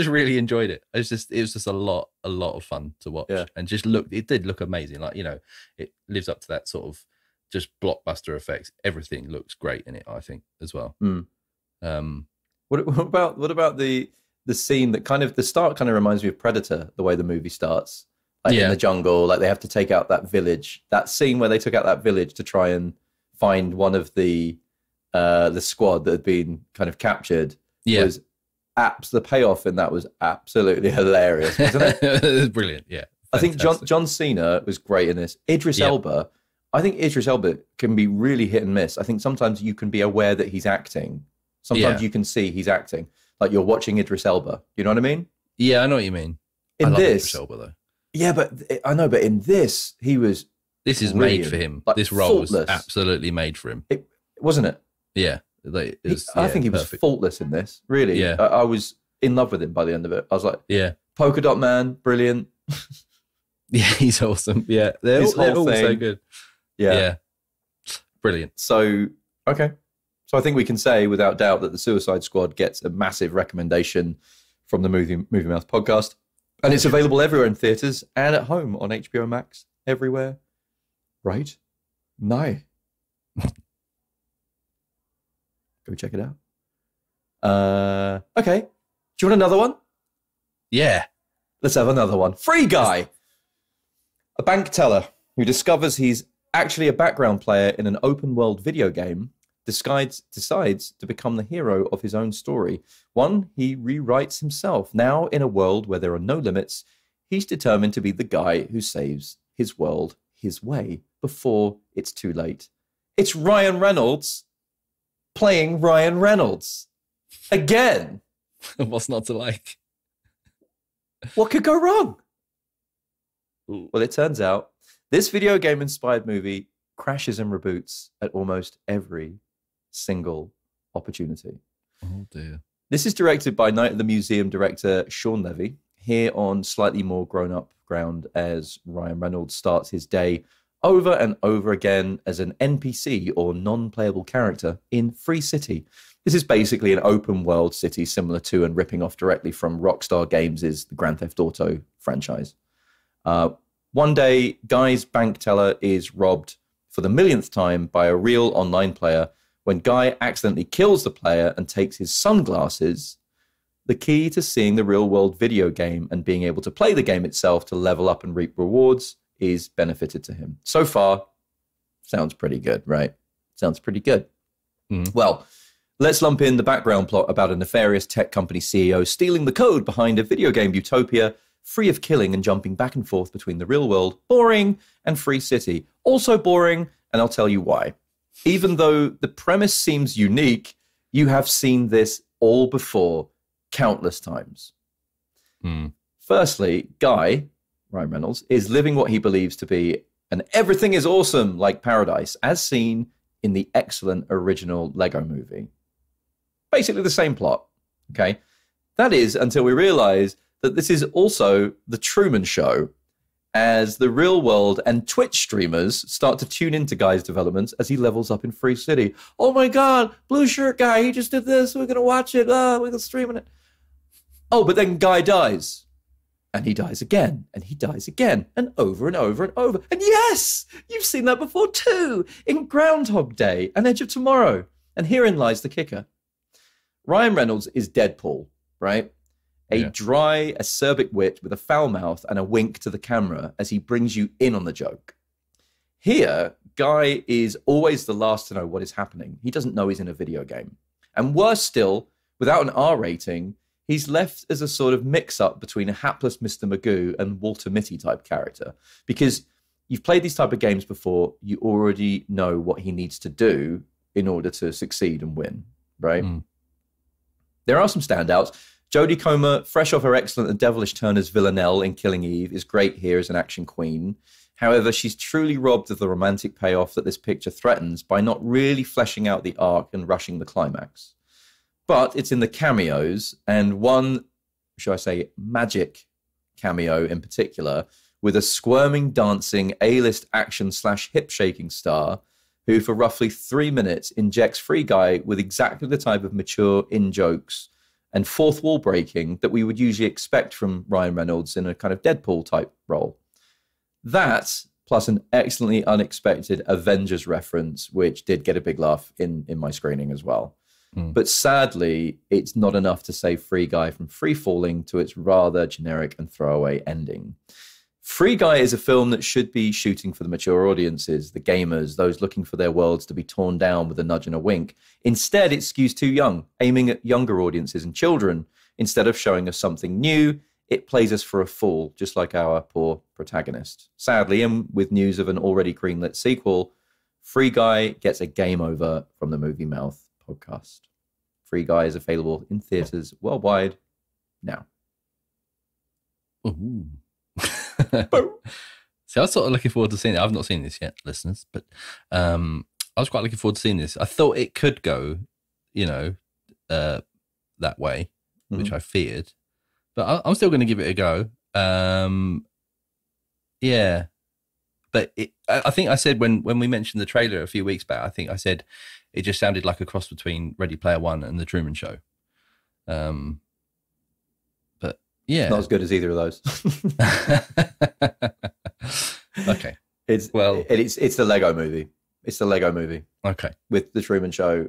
really enjoyed it. It was just a lot of fun to watch, and it did look amazing. Like, it lives up to that sort of just blockbuster effects. Everything looks great in it, I think, as well. What about the scene that the start kind of reminds me of Predator, the way the movie starts, like in the jungle, like they have to take out that village. That scene where they took out that village to try and find one of the squad that had been kind of captured. Was the payoff in that was absolutely hilarious, wasn't it? It was brilliant. Yeah, fantastic. I think John Cena was great in this. Idris Elba, I think Idris Elba can be really hit and miss. I think sometimes you can be aware that he's acting. Sometimes you can see he's acting, like you're watching Idris Elba. You know what I mean? Yeah, I know what you mean. In this, Idris Elba, though. Yeah, but I know. But in this, he was. This is made for him. Like, this role was absolutely made for him. Wasn't it? Yeah. I think he was faultless in this. Really, yeah. I was in love with him by the end of it. I was like, Polka Dot Man, brilliant. Yeah, he's awesome. Yeah, they're all so good. Yeah, brilliant. So I think we can say without doubt that the Suicide Squad gets a massive recommendation from the Movie Mouth podcast, and it's available everywhere in theaters and at home on HBO Max, everywhere. Right? No. Go check it out. Okay. Do you want another one? Yeah. Let's have another one. Free Guy. A bank teller who discovers he's actually a background player in an open world video game decides to become the hero of his own story. One he rewrites himself. Now, in a world where there are no limits, he's determined to be the guy who saves his world his way before it's too late. It's Ryan Reynolds playing Ryan Reynolds again. What's not to like? What could go wrong? Well, it turns out this video game inspired movie crashes and reboots at almost every single opportunity. Oh dear. This is directed by Night at the Museum director Sean Levy, here on slightly more grown-up ground as Ryan Reynolds starts his day over and over again as an NPC or non-playable character in Free City. This is basically an open world city similar to and ripping off directly from Rockstar Games' the Grand Theft Auto franchise. One day, Guy's bank teller is robbed for the millionth time by a real online player when Guy accidentally kills the player and takes his sunglasses. The key to seeing the real world video game and being able to play the game itself to level up and reap rewards is benefited to him. So far, sounds pretty good, right? Sounds pretty good. Well, let's lump in the background plot about a nefarious tech company CEO stealing the code behind a video game utopia free of killing and jumping back and forth between the real world, boring, and Free City. Also boring, and I'll tell you why. Even though the premise seems unique, you have seen this all before countless times. Firstly, Guy, Ryan Reynolds, is living what he believes to be an everything is awesome like paradise, as seen in the excellent original Lego movie. Basically the same plot, okay? That is until we realize that this is also the Truman Show, as the real world and Twitch streamers start to tune into Guy's developments as he levels up in Free City. Oh my God, blue shirt guy, he just did this, we're going to watch it, we're going to stream it. Oh, but then Guy dies. And he dies again, and he dies again, and over and over and over. And yes, you've seen that before too, in Groundhog Day and Edge of Tomorrow. And herein lies the kicker. Ryan Reynolds is Deadpool, right? A dry, acerbic wit with a foul mouth and a wink to the camera as he brings you in on the joke. Here, Guy is always the last to know what is happening. He doesn't know he's in a video game. And worse still, without an R rating, he's left as a sort of mix-up between a hapless Mr. Magoo and Walter Mitty type character. Because you've played these type of games before, you already know what he needs to do in order to succeed and win, right? There are some standouts. Jodie Comer, fresh off her excellent and devilish turn as Villanelle in Killing Eve, is great here as an action queen. However, she's truly robbed of the romantic payoff that this picture threatens by not really fleshing out the arc and rushing the climax. But it's in the cameos, and one, shall I say, magic cameo in particular, with a squirming, dancing, A-list action/hip-shaking star who, for roughly 3 minutes, injects Free Guy with exactly the type of mature in-jokes and fourth wall breaking that we would usually expect from Ryan Reynolds in a kind of Deadpool-type role. That, plus an excellently unexpected Avengers reference, which did get a big laugh in my screening as well. But sadly, it's not enough to save Free Guy from free falling to its rather generic and throwaway ending. Free Guy is a film that should be shooting for the mature audiences, the gamers, those looking for their worlds to be torn down with a nudge and a wink. Instead, it skews too young, aiming at younger audiences and children. Instead of showing us something new, it plays us for a fool, just like our poor protagonist. Sadly, and with news of an already greenlit sequel, Free Guy gets a game over from the Movie Mouth podcast. Free Guy is available in theaters worldwide now. Ooh. See, I was sort of looking forward to seeing it. I've not seen this yet, listeners, but I was quite looking forward to seeing this. I thought it could go, that way, which I feared, but I'm still going to give it a go. Yeah, but I think I said when we mentioned the trailer a few weeks back, I think I said it just sounded like a cross between Ready Player One and The Truman Show. But yeah, not as good as either of those. Okay, it's the Lego movie. It's the Lego movie. Okay, with The Truman Show,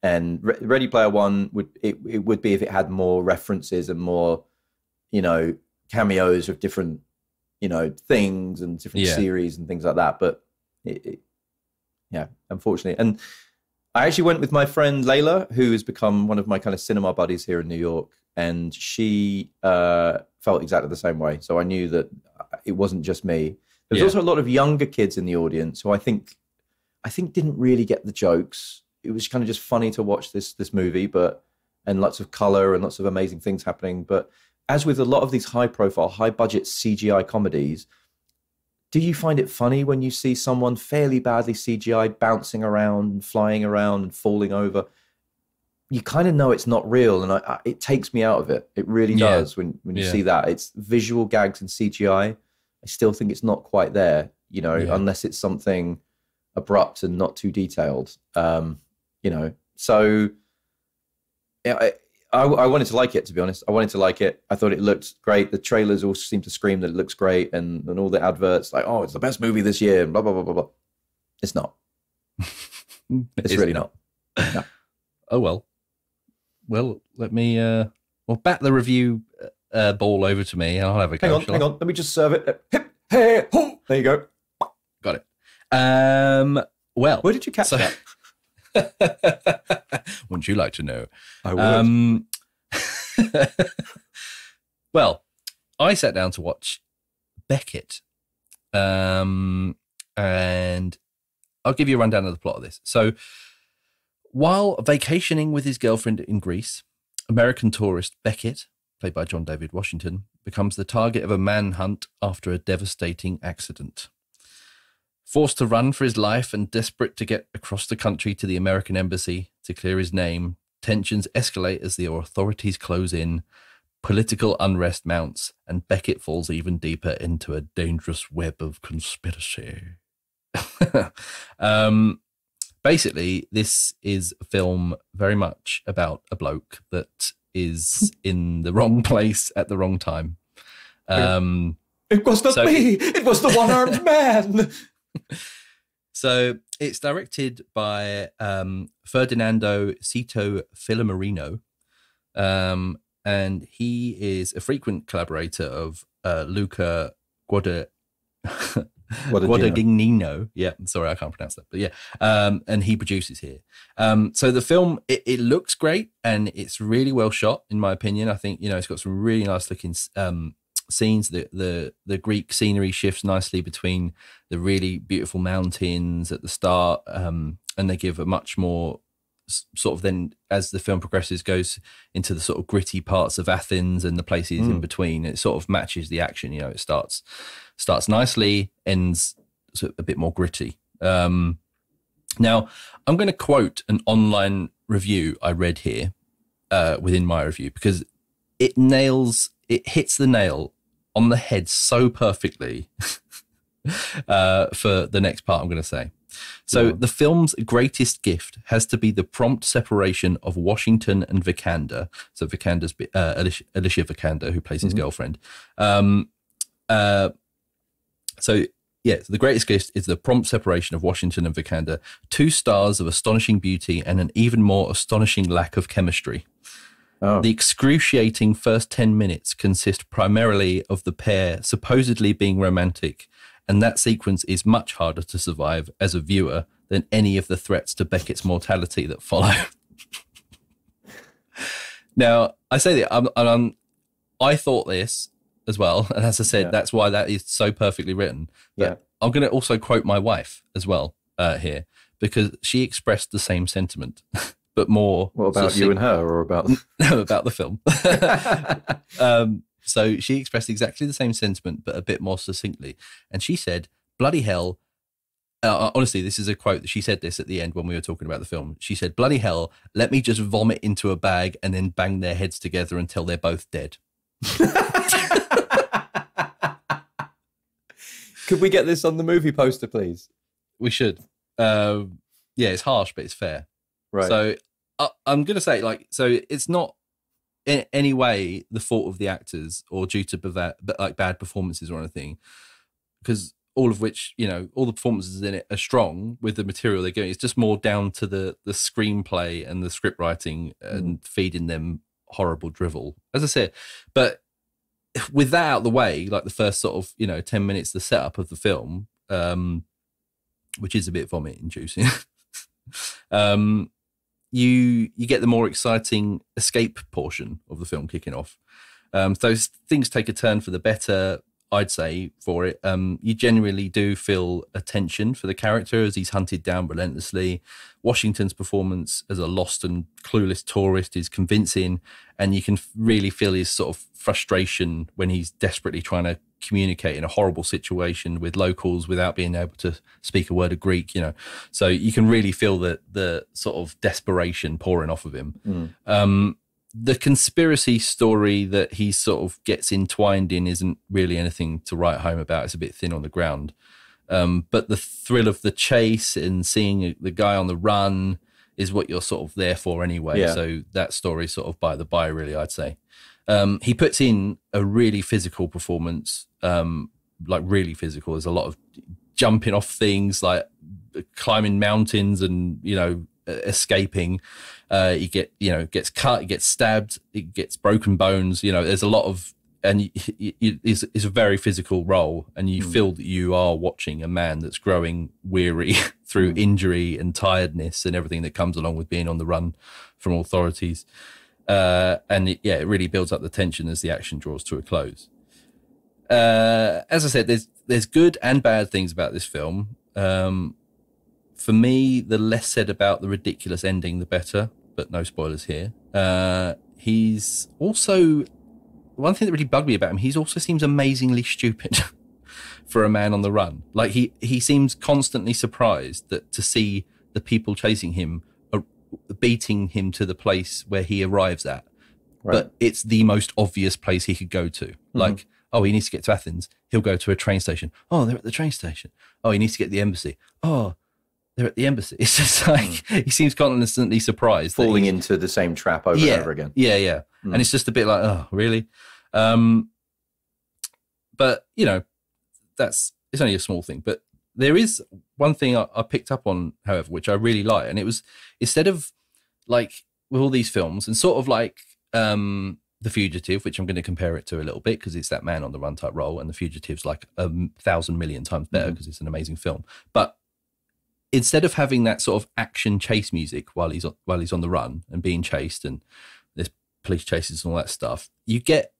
and Ready Player One would be if it had more references and more, cameos of different, things and different series and things like that. But unfortunately, and I actually went with my friend Layla, who has become one of my kind of cinema buddies here in New York, and she felt exactly the same way. So I knew that it wasn't just me. There's also a lot of younger kids in the audience who I think didn't really get the jokes. It was kind of just funny to watch this movie, and lots of color and lots of amazing things happening. But as with a lot of these high-profile, high-budget CGI comedies, do you find it funny when you see someone fairly badly CGI bouncing around and flying around and falling over? You kind of know it's not real, and it takes me out of it. It really does when you see that. It's visual gags and CGI. I still think it's not quite there, unless it's something abrupt and not too detailed. So I wanted to like it, to be honest. I wanted to like it. I thought it looked great. The trailers all seem to scream that it looks great, and all the adverts like, oh, it's the best movie this year, and blah, blah, blah, blah, blah. It's not. It's really not. No. Oh, well. Well, let me bat the review ball over to me, and I'll have a go. Hang on. Let me just serve it. Hip, hey, ho. There you go. Got it. Well, where did you catch that? Wouldn't you like to know? I would. Well, I sat down to watch Beckett, and I'll give you a rundown of the plot of this. So, while vacationing with his girlfriend in Greece, American tourist Beckett, played by John David Washington, becomes the target of a manhunt after a devastating accident. Forced to run for his life and desperate to get across the country to the American embassy to clear his name, tensions escalate as the authorities close in, political unrest mounts, and Beckett falls even deeper into a dangerous web of conspiracy. Basically, this is a film very much about a bloke that is in the wrong place at the wrong time. It was not me. It was the one-armed man. So it's directed by Ferdinando Cito Filomarino, and he is a frequent collaborator of Luca Guadagnino. Yeah, sorry, I can't pronounce that, but yeah, and he produces here. So the film, it looks great, and it's really well shot, in my opinion. I think, it's got some really nice looking scenes. The Greek scenery shifts nicely between the really beautiful mountains at the start, and they give a much more sort of then, as the film progresses, goes into the sort of gritty parts of Athens and the places in between. It sort of matches the action. You know, it starts nicely, ends sort of a bit more gritty. Now, I'm going to quote an online review I read here within my review, because it hits the nail on the head so perfectly for the next part I'm going to say. So the film's greatest gift has to be the prompt separation of Washington and Vikander. So Vikander's Alicia Vikander, who plays his girlfriend. So the greatest gift is the prompt separation of Washington and Vikander, two stars of astonishing beauty and an even more astonishing lack of chemistry. Oh. The excruciating first 10 minutes consist primarily of the pair supposedly being romantic, and that sequence is much harder to survive as a viewer than any of the threats to Beckett's mortality that follow. Now, I say that I thought this as well, and as I said, that's why that is so perfectly written. But I'm going to also quote my wife as well here, because she expressed the same sentiment, but more. What about you and her, or about about the film? So she expressed exactly the same sentiment, but a bit more succinctly. And she said, bloody hell. Honestly, this is a quote that she said this at the end when we were talking about the film. She said, bloody hell, let me just vomit into a bag and then bang their heads together until they're both dead. Could we get this on the movie poster, please? We should. Yeah, it's harsh, but it's fair. Right. So I'm going to say, so it's not in any way the fault of the actors or due to bad performances or anything, because all of which, all the performances in it are strong with the material they're giving. It's just more down to the screenplay and the script writing and feeding them horrible drivel, as I said. But with that out of the way, like the first sort of 10 minutes, the setup of the film, which is a bit vomit inducing, you get the more exciting escape portion of the film kicking off. Those things take a turn for the better, I'd say, for it. You genuinely do feel a tension for the character as he's hunted down relentlessly. Washington's performance as a lost and clueless tourist is convincing, and you can really feel his sort of frustration when he's desperately trying to communicate in a horrible situation with locals without being able to speak a word of Greek, So you can really feel the sort of desperation pouring off of him. The conspiracy story that he sort of gets entwined in isn't really anything to write home about. It's a bit thin on the ground. But the thrill of the chase and seeing the guy on the run is what you're sort of there for anyway. Yeah. So that story's sort of by the by, really, I'd say. He puts in a really physical performance, really physical. There's a lot of jumping off things, like climbing mountains and, escaping. He gets cut, he gets stabbed, he gets broken bones. There's a lot of, and it's a very physical role, and you feel that you are watching a man that's growing weary through injury and tiredness and everything that comes along with being on the run from authorities. And it really builds up the tension as the action draws to a close. As I said, there's good and bad things about this film. For me, the less said about the ridiculous ending, the better, but no spoilers here. He's also, one thing that really bugged me about him, he also seems amazingly stupid for a man on the run. Like he seems constantly surprised to see the people chasing him beating him to the place where he arrives at. Right. But it's the most obvious place he could go to. Mm-hmm. Like, he needs to get to Athens. He'll go to a train station. Oh, they're at the train station. Oh, he needs to get to the embassy. Oh, they're at the embassy. It's just like, he seems constantly surprised. Falling into the same trap over and over again. Yeah, yeah. And it's just a bit like, oh, really? But, it's only a small thing. But there is one thing I picked up on, however, which I really like. And it was, instead of like with all these films and sort of like The Fugitive, which I'm going to compare it to a little bit because it's that man on the run type role, and The Fugitive's like 1,000 million times better because it's an amazing film. But instead of having that sort of action chase music while he's on the run and being chased and there's police chases and all that stuff, you get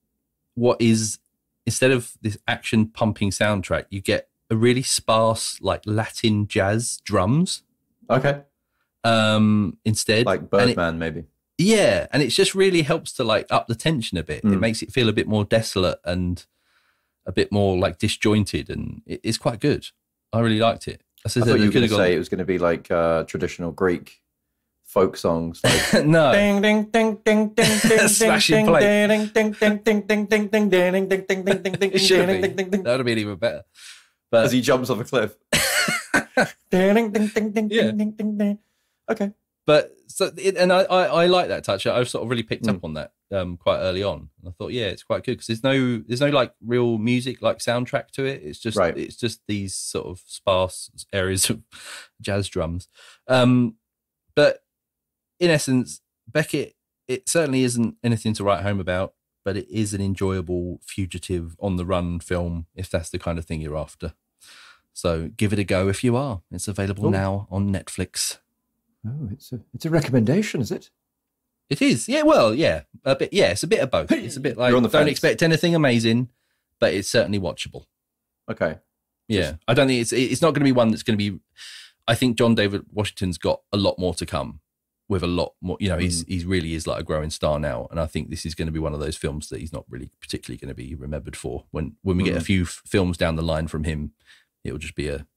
what is, instead of this action pumping soundtrack, you get a really sparse like Latin jazz drums. Okay. instead. Like Birdman, maybe. Yeah, and it just really helps to like up the tension a bit. It makes it feel a bit more desolate and a bit more like disjointed, and it's quite good. I really liked it. I thought you were going to say it was going to be like traditional Greek folk songs. Like, no. Ding ding ding ding ding ding Smashing ding plate. ding ding ding ding ding ding ding ding ding ding ding ding ding It should ding be. ding ding. That would have been even better. But As he jumps off a cliff. Ding ding ding ding ding ding ding. Okay. But so, I like that touch. I've sort of really picked up on that quite early on. And I thought, yeah, it's quite good because there's no like real music like soundtrack to it. It's just it's just these sort of sparse areas of jazz drums. But in essence, Beckett, it certainly isn't anything to write home about, but it is an enjoyable fugitive on the run film if that's the kind of thing you're after. So give it a go if you are. It's available now on Netflix. Oh, it's a recommendation, is it? It is. Yeah, well, yeah. A bit, yeah, it's a bit of both. It's a bit like, don't expect anything amazing, but it's certainly watchable. Okay. Yeah. I don't think it's not going to be one that's going to be, I think John David Washington's got a lot more to come with a lot more, you know, he's really is like a growing star now. And I think this is going to be one of those films that he's not really particularly going to be remembered for. When we get a few films down the line from him, it'll just be a,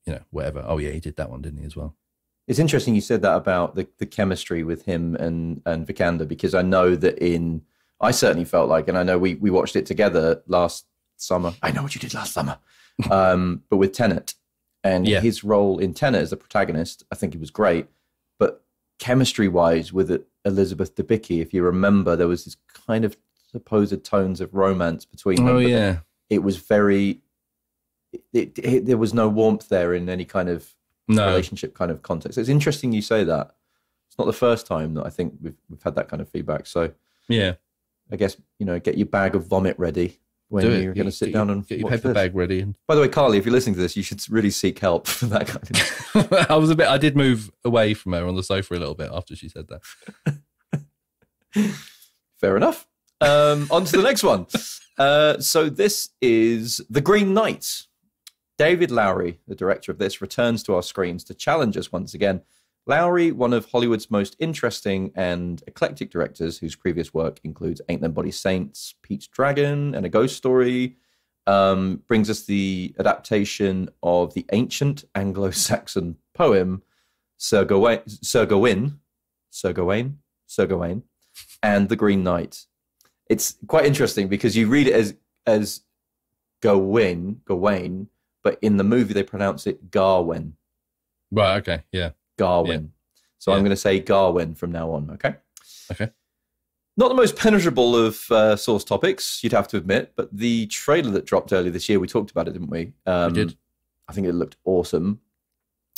you know, whatever. Oh yeah, he did that one, didn't he, as well? It's interesting you said that about the chemistry with him and Vikander, because I know that I certainly felt like, and I know we watched it together last summer. I know what you did last summer. But with Tenet and his role in Tenet as the protagonist, I think it was great. But chemistry-wise with Elizabeth Debicki, if you remember, there was this kind of supposed tones of romance between them. Oh, yeah. It was very... there was no warmth there in any kind of relationship kind of context. It's interesting you say that. It's not the first time that I think we've had that kind of feedback. So yeah, I guess, you know, get your bag of vomit ready when you're going to sit down and get your paper bag ready. And by the way, Carly, if you're listening to this, you should really seek help for that kind of thing. I did move away from her on the sofa a little bit after she said that. Fair enough. On to the next one. So this is The Green Knight. David Lowry, the director of this, returns to our screens to challenge us once again. Lowry, one of Hollywood's most interesting and eclectic directors, whose previous work includes Ain't Them Body Saints, Pete's Dragon, and A Ghost Story, brings us the adaptation of the ancient Anglo-Saxon poem Sir Gawain, and The Green Knight. It's quite interesting because you read it as Gawain, but in the movie they pronounce it Garwen. Right, okay, yeah. Garwen. Yeah. So I'm going to say Garwen from now on, okay? Okay. Not the most penetrable of source topics, you'd have to admit, but the trailer that dropped earlier this year, we talked about it, didn't we? We did. I think it looked awesome.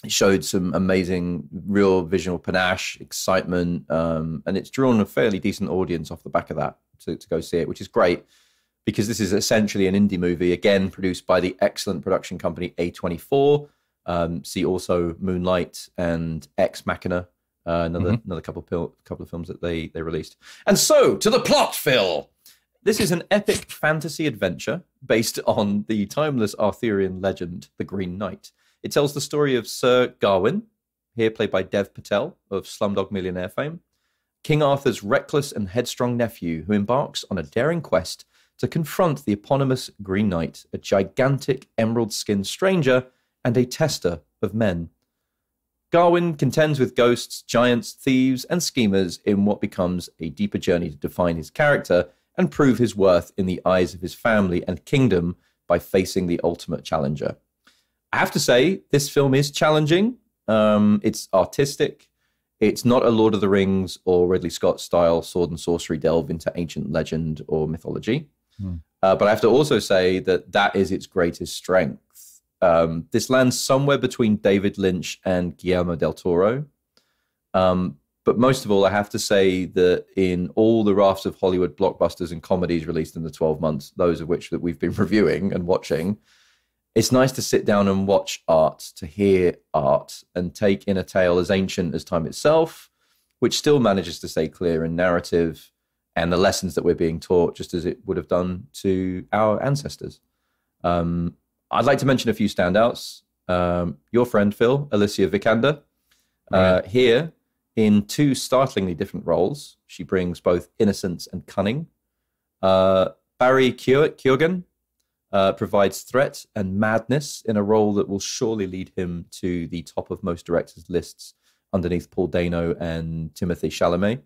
It showed some amazing real visual panache, excitement, and it's drawn a fairly decent audience off the back of that to go see it, which is great. Because this is essentially an indie movie, again, produced by the excellent production company A24. See also Moonlight and Ex Machina, another couple of films that they released. And so, to the plot, Phil! This is an epic fantasy adventure based on the timeless Arthurian legend, The Green Knight. It tells the story of Sir Gawain, here played by Dev Patel of Slumdog Millionaire fame, King Arthur's reckless and headstrong nephew who embarks on a daring quest to confront the eponymous Green Knight, a gigantic emerald-skinned stranger and a tester of men. Gawain contends with ghosts, giants, thieves, and schemers in what becomes a deeper journey to define his character and prove his worth in the eyes of his family and kingdom by facing the ultimate challenger. I have to say, this film is challenging. It's artistic. It's not a Lord of the Rings or Ridley Scott style sword and sorcery delve into ancient legend or mythology. But I have to also say that is its greatest strength. This lands somewhere between David Lynch and Guillermo del Toro. But most of all, I have to say that in all the rafts of Hollywood blockbusters and comedies released in the 12 months, those of which that we've been reviewing and watching, it's nice to sit down and watch art, to hear art, and take in a tale as ancient as time itself, which still manages to stay clear in narrative and the lessons that we're being taught, just as it would have done to our ancestors. I'd like to mention a few standouts. Your friend, Phil, Alicia Vikander, Here, in two startlingly different roles, she brings both innocence and cunning. Barry Keoghan provides threat and madness in a role that will surely lead him to the top of most directors' lists underneath Paul Dano and Timothée Chalamet.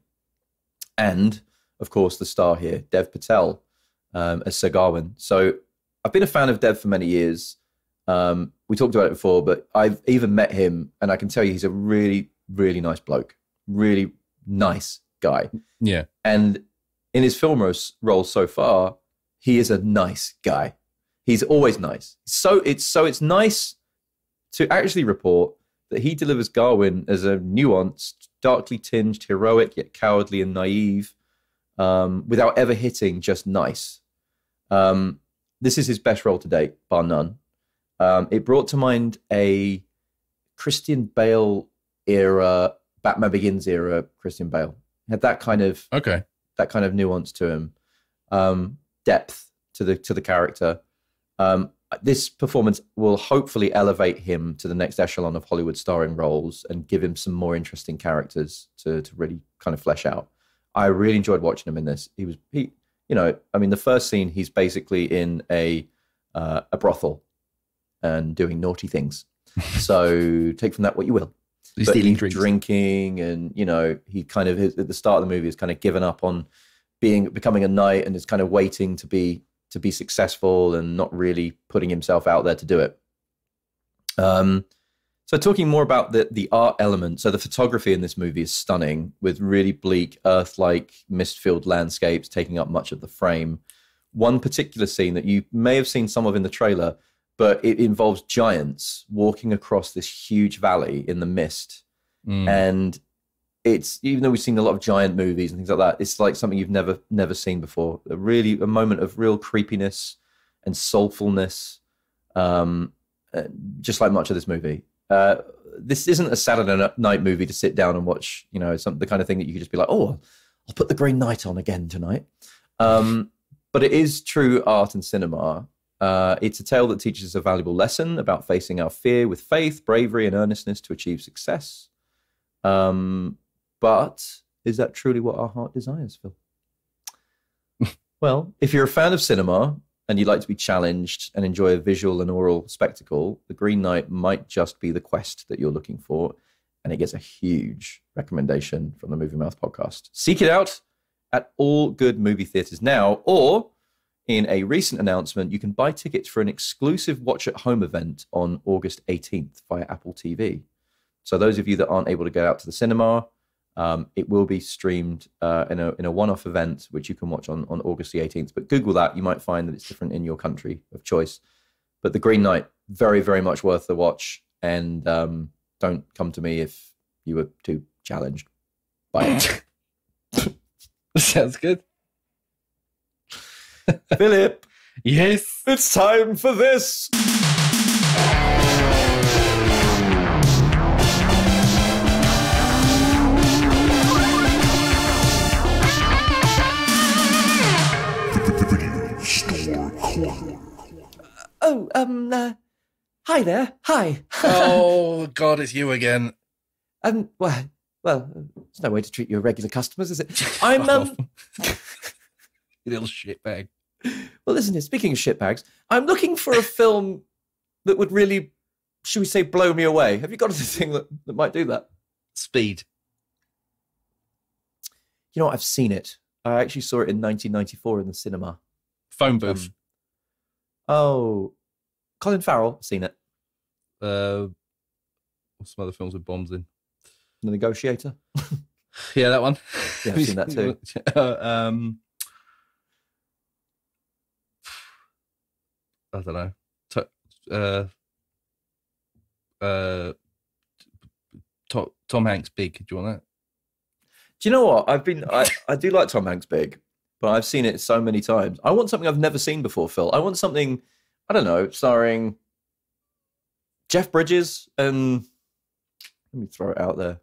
And, of course, the star here, Dev Patel, as Sir Gawain. So I've been a fan of Dev for many years. We talked about it before, but I've even met him, and I can tell you he's a really, really nice bloke. Really nice guy. Yeah. And in his film roles so far, he is a nice guy. He's always nice. So it's nice to actually report that he delivers Gawain as a nuanced, darkly tinged, heroic, yet cowardly and naive, without ever hitting just nice. This is his best role to date, bar none. It brought to mind a Christian Bale era, Batman Begins era Christian Bale. He had that kind of nuance to him, depth to the character. This performance will hopefully elevate him to the next echelon of Hollywood starring roles and give him some more interesting characters to really kind of flesh out. I really enjoyed watching him in this. The first scene, he's basically in a brothel and doing naughty things. So take from that what you will. He's stealing drinks, drinking, and he kind of at the start of the movie is kind of given up on becoming a knight and is kind of waiting to be successful and not really putting himself out there to do it. So talking more about the art element. So the photography in this movie is stunning, with really bleak, earth-like, mist-filled landscapes taking up much of the frame. One particular scene that you may have seen some of in the trailer, but it involves giants walking across this huge valley in the mist. And it's, even though we've seen a lot of giant movies and things like that, it's like something you've never seen before. A moment of real creepiness and soulfulness, just like much of this movie. This isn't a Saturday night movie to sit down and watch, the kind of thing that you could just be like, oh, I'll put The Green Knight on again tonight. But it is true art and cinema. It's a tale that teaches us a valuable lesson about facing our fear with faith, bravery, and earnestness to achieve success. But is that truly what our heart desires, Phil? Well, if you're a fan of cinema and you'd like to be challenged and enjoy a visual and oral spectacle, The Green Knight might just be the quest that you're looking for. And it gets a huge recommendation from the Movie Mouth podcast. Seek it out at all good movie theaters now, or in a recent announcement, you can buy tickets for an exclusive watch at home event on August 18th via Apple TV. So those of you that aren't able to get out to the cinema, it will be streamed in a one-off event, which you can watch on August the 18th. But Google that, you might find that it's different in your country of choice. But The Green Knight, very, very much worth the watch. And don't come to me if you were too challenged by it. Sounds good. Philip. Yes. It's time for this. Hi there. Hi. Oh, God, it's you again. Well, there's no way to treat your regular customers, is it? I'm, You little shitbag. Well, listen here, speaking of shitbags, I'm looking for a film that would really, should we say, blow me away. Have you got anything that might do that? Speed. You know what? I've seen it. I actually saw it in 1994 in the cinema. Phone booth. Colin Farrell. I've seen it. What's some other films with bombs in? The Negotiator. Yeah, that one. Yeah, I've seen that too. I don't know. Tom Hanks Big. Do you want that? Do you know what? I do like Tom Hanks Big, but I've seen it so many times. I want something I've never seen before, Phil. I want something, I don't know, starring Jeff Bridges and, let me throw it out there.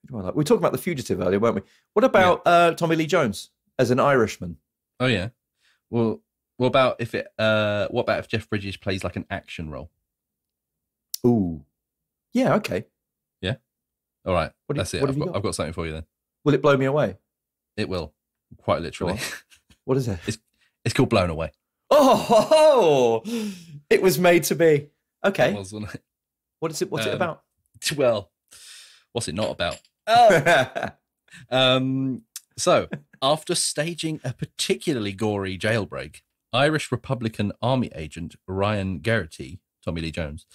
Who do I like? We were talking about The Fugitive earlier, weren't we? What about Tommy Lee Jones as an Irishman? Oh yeah. Well, what about if Jeff Bridges plays like an action role? Ooh. Yeah, okay. Yeah. All right, What that's it. what have you got? I've got something for you then. Will it blow me away? It will, quite literally. What is it? It's called Blown Away. Oh, it was made to be. Okay. It was, wasn't it? What is it? What's it about? Well, what's it not about? Oh. So, after staging a particularly gory jailbreak, Irish Republican Army agent Ryan Reynolds, Tommy Lee Jones,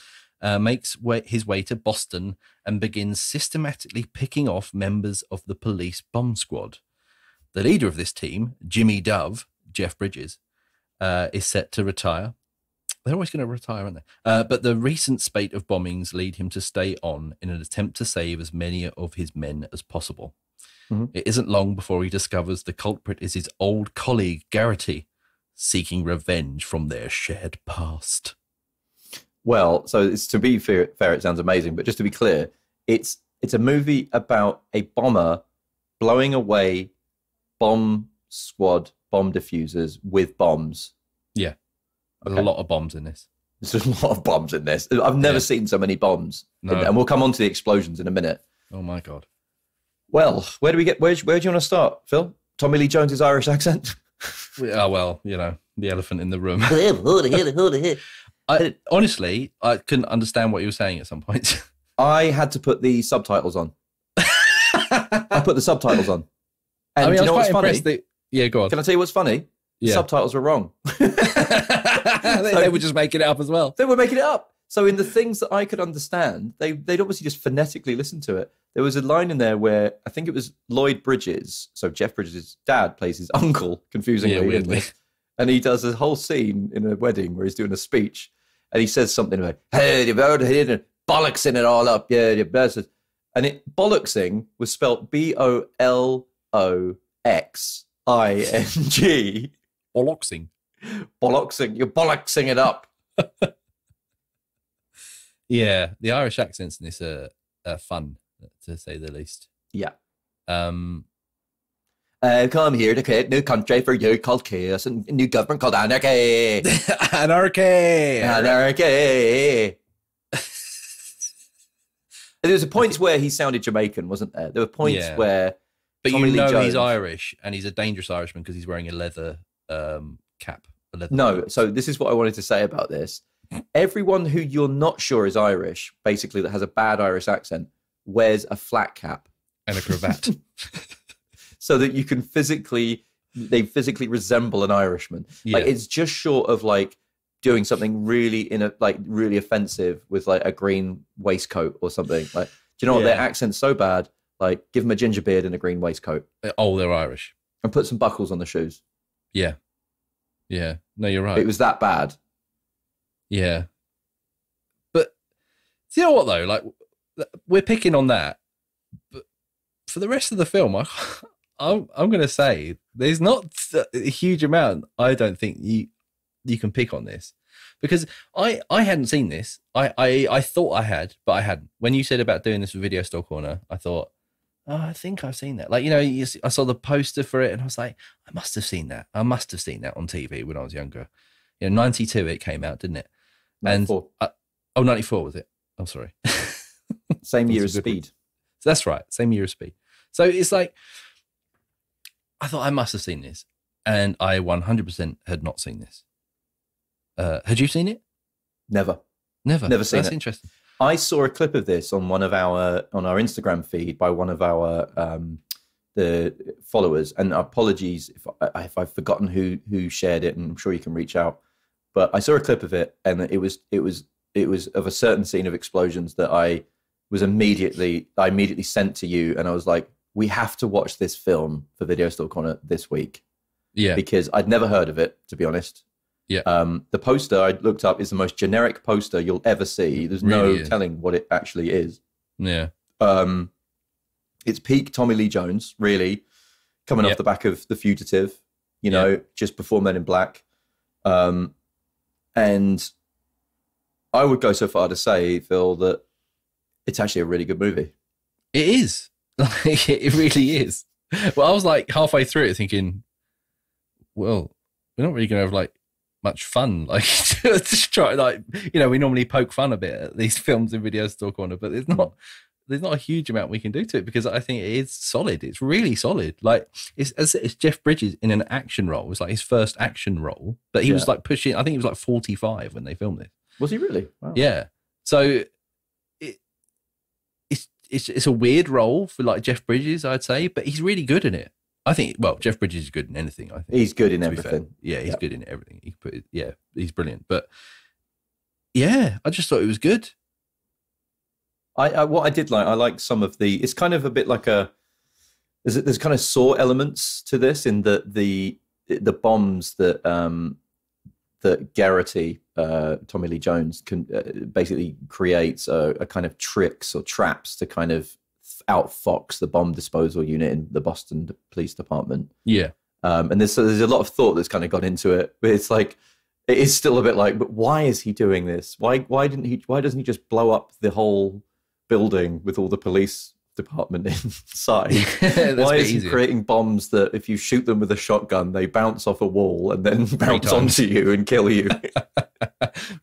makes his way to Boston and begins systematically picking off members of the police bomb squad. The leader of this team, Jimmy Dove, Jeff Bridges, is set to retire. They're always going to retire, aren't they? But the recent spate of bombings lead him to stay on in an attempt to save as many of his men as possible. Mm-hmm. It isn't long before he discovers the culprit is his old colleague, Garrity, seeking revenge from their shared past. Well, so it's, to be fair, it sounds amazing, but just to be clear, it's a movie about a bomber blowing away bomb squad bomb diffusers with bombs. Yeah. There's a lot of bombs in this. There's a lot of bombs in this. I've never seen so many bombs. No. And we'll come on to the explosions in a minute. Oh, my God. Well, where do we get? Where do you want to start, Phil? Tommy Lee Jones's Irish accent? Oh, well, you know, the elephant in the room. Honestly, I couldn't understand what you were saying at some points. I had to put the subtitles on. I put the subtitles on. And I mean, do you know what's funny? funny? Yeah, go on. Can I tell you what's funny? The subtitles were wrong. They were just making it up as well. They were making it up. So in the things that I could understand, they'd obviously just phonetically listen to it. There was a line in there where I think it was Lloyd Bridges, so Jeff Bridges' dad plays his uncle, confusingly. Yeah, weirdly. And he does a whole scene in a wedding where he's doing a speech, and he says something like, "Hey, you're bollocksing it all up, yeah, you're best." And bollocksing was spelt BOLOXING. Bollocksing. Bollocksing. You're bollocksing it up. Yeah, the Irish accents in this are fun, to say the least. Yeah. Come here to create a new country for you called chaos and a new government called anarchy. Anarchy. There was a point where he sounded Jamaican, wasn't there? There were points where... But Tommy you know Lee Jones, he's Irish, and he's a dangerous Irishman because he's wearing a leather cap. So this is what I wanted to say about this. Everyone who you're not sure is Irish, basically that has a bad Irish accent, wears a flat cap. And a cravat. So that you can physically resemble an Irishman. Yeah. Like, it's just short of like doing something really really offensive with like a green waistcoat or something. Like, do you know what? Their accent's so bad. Like, give them a ginger beard and a green waistcoat. Oh, they're Irish. And put some buckles on the shoes. Yeah. Yeah. No, you're right. It was that bad. Yeah. But you know what, though? Like, we're picking on that. But for the rest of the film, I'm going to say there's not a huge amount, I don't think, you can pick on this. Because I hadn't seen this. I thought I had, but I hadn't. When you said about doing this with Video Store Corner, I thought, oh, I think I've seen that. Like, you know, I saw the poster for it and I was like, I must have seen that. I must have seen that on TV when I was younger. You know, 92 it came out, didn't it? 94. And 94 was it? I'm sorry. Same year as Speed. So that's right. Same year as Speed. So it's like, I thought I must have seen this. And I 100% had not seen this. Had you seen it? Never seen it. That's interesting. I saw a clip of this on on our Instagram feed by one of our the followers, and apologies if I've forgotten who shared it, and I'm sure you can reach out. But I saw a clip of it, and it was of a certain scene of explosions that I immediately sent to you, and I was like, we have to watch this film for Video Store Corner this week. Yeah, because I'd never heard of it, to be honest. Yeah. The poster I looked up is the most generic poster you'll ever see. There's no telling what it actually is. Yeah. It's peak Tommy Lee Jones, really, coming off the back of The Fugitive, you know, just before Men in Black. And I would go so far to say, Phil, that it's actually a really good movie. It is. Like, it really is. Well, I was like halfway through it thinking, well, we're not really going to have like much fun, like to try, like, you know, we normally poke fun a bit at these films in Video Store Corner, but there's not there's not a huge amount we can do to it because I think it is solid. It's really solid. Like it's Jeff Bridges in an action role. It's like his first action role, but he was like pushing. I think he was like 45 when they filmed it. Was he really? Wow. Yeah. So it's a weird role for like Jeff Bridges, I'd say, but he's really good in it. I think. Well, Jeff Bridges is good in anything. I think he's good in everything. Yeah, he's good in everything. He put it, he's brilliant. But yeah, I just thought it was good. I what I did like, I like some of the. It's kind of a bit like there's kind of Saw elements to this in that the bombs that that Garrity, Tommy Lee Jones, can basically creates a kind of tricks or traps to kind of outfox the bomb disposal unit in the Boston Police Department. Yeah. And there's a lot of thought that's kind of gone into it, but it's like it is still a bit like, but why is he doing this? Why doesn't he just blow up the whole building with all the police department inside? Why is he creating bombs that if you shoot them with a shotgun, they bounce off a wall and then bounce onto you and kill you?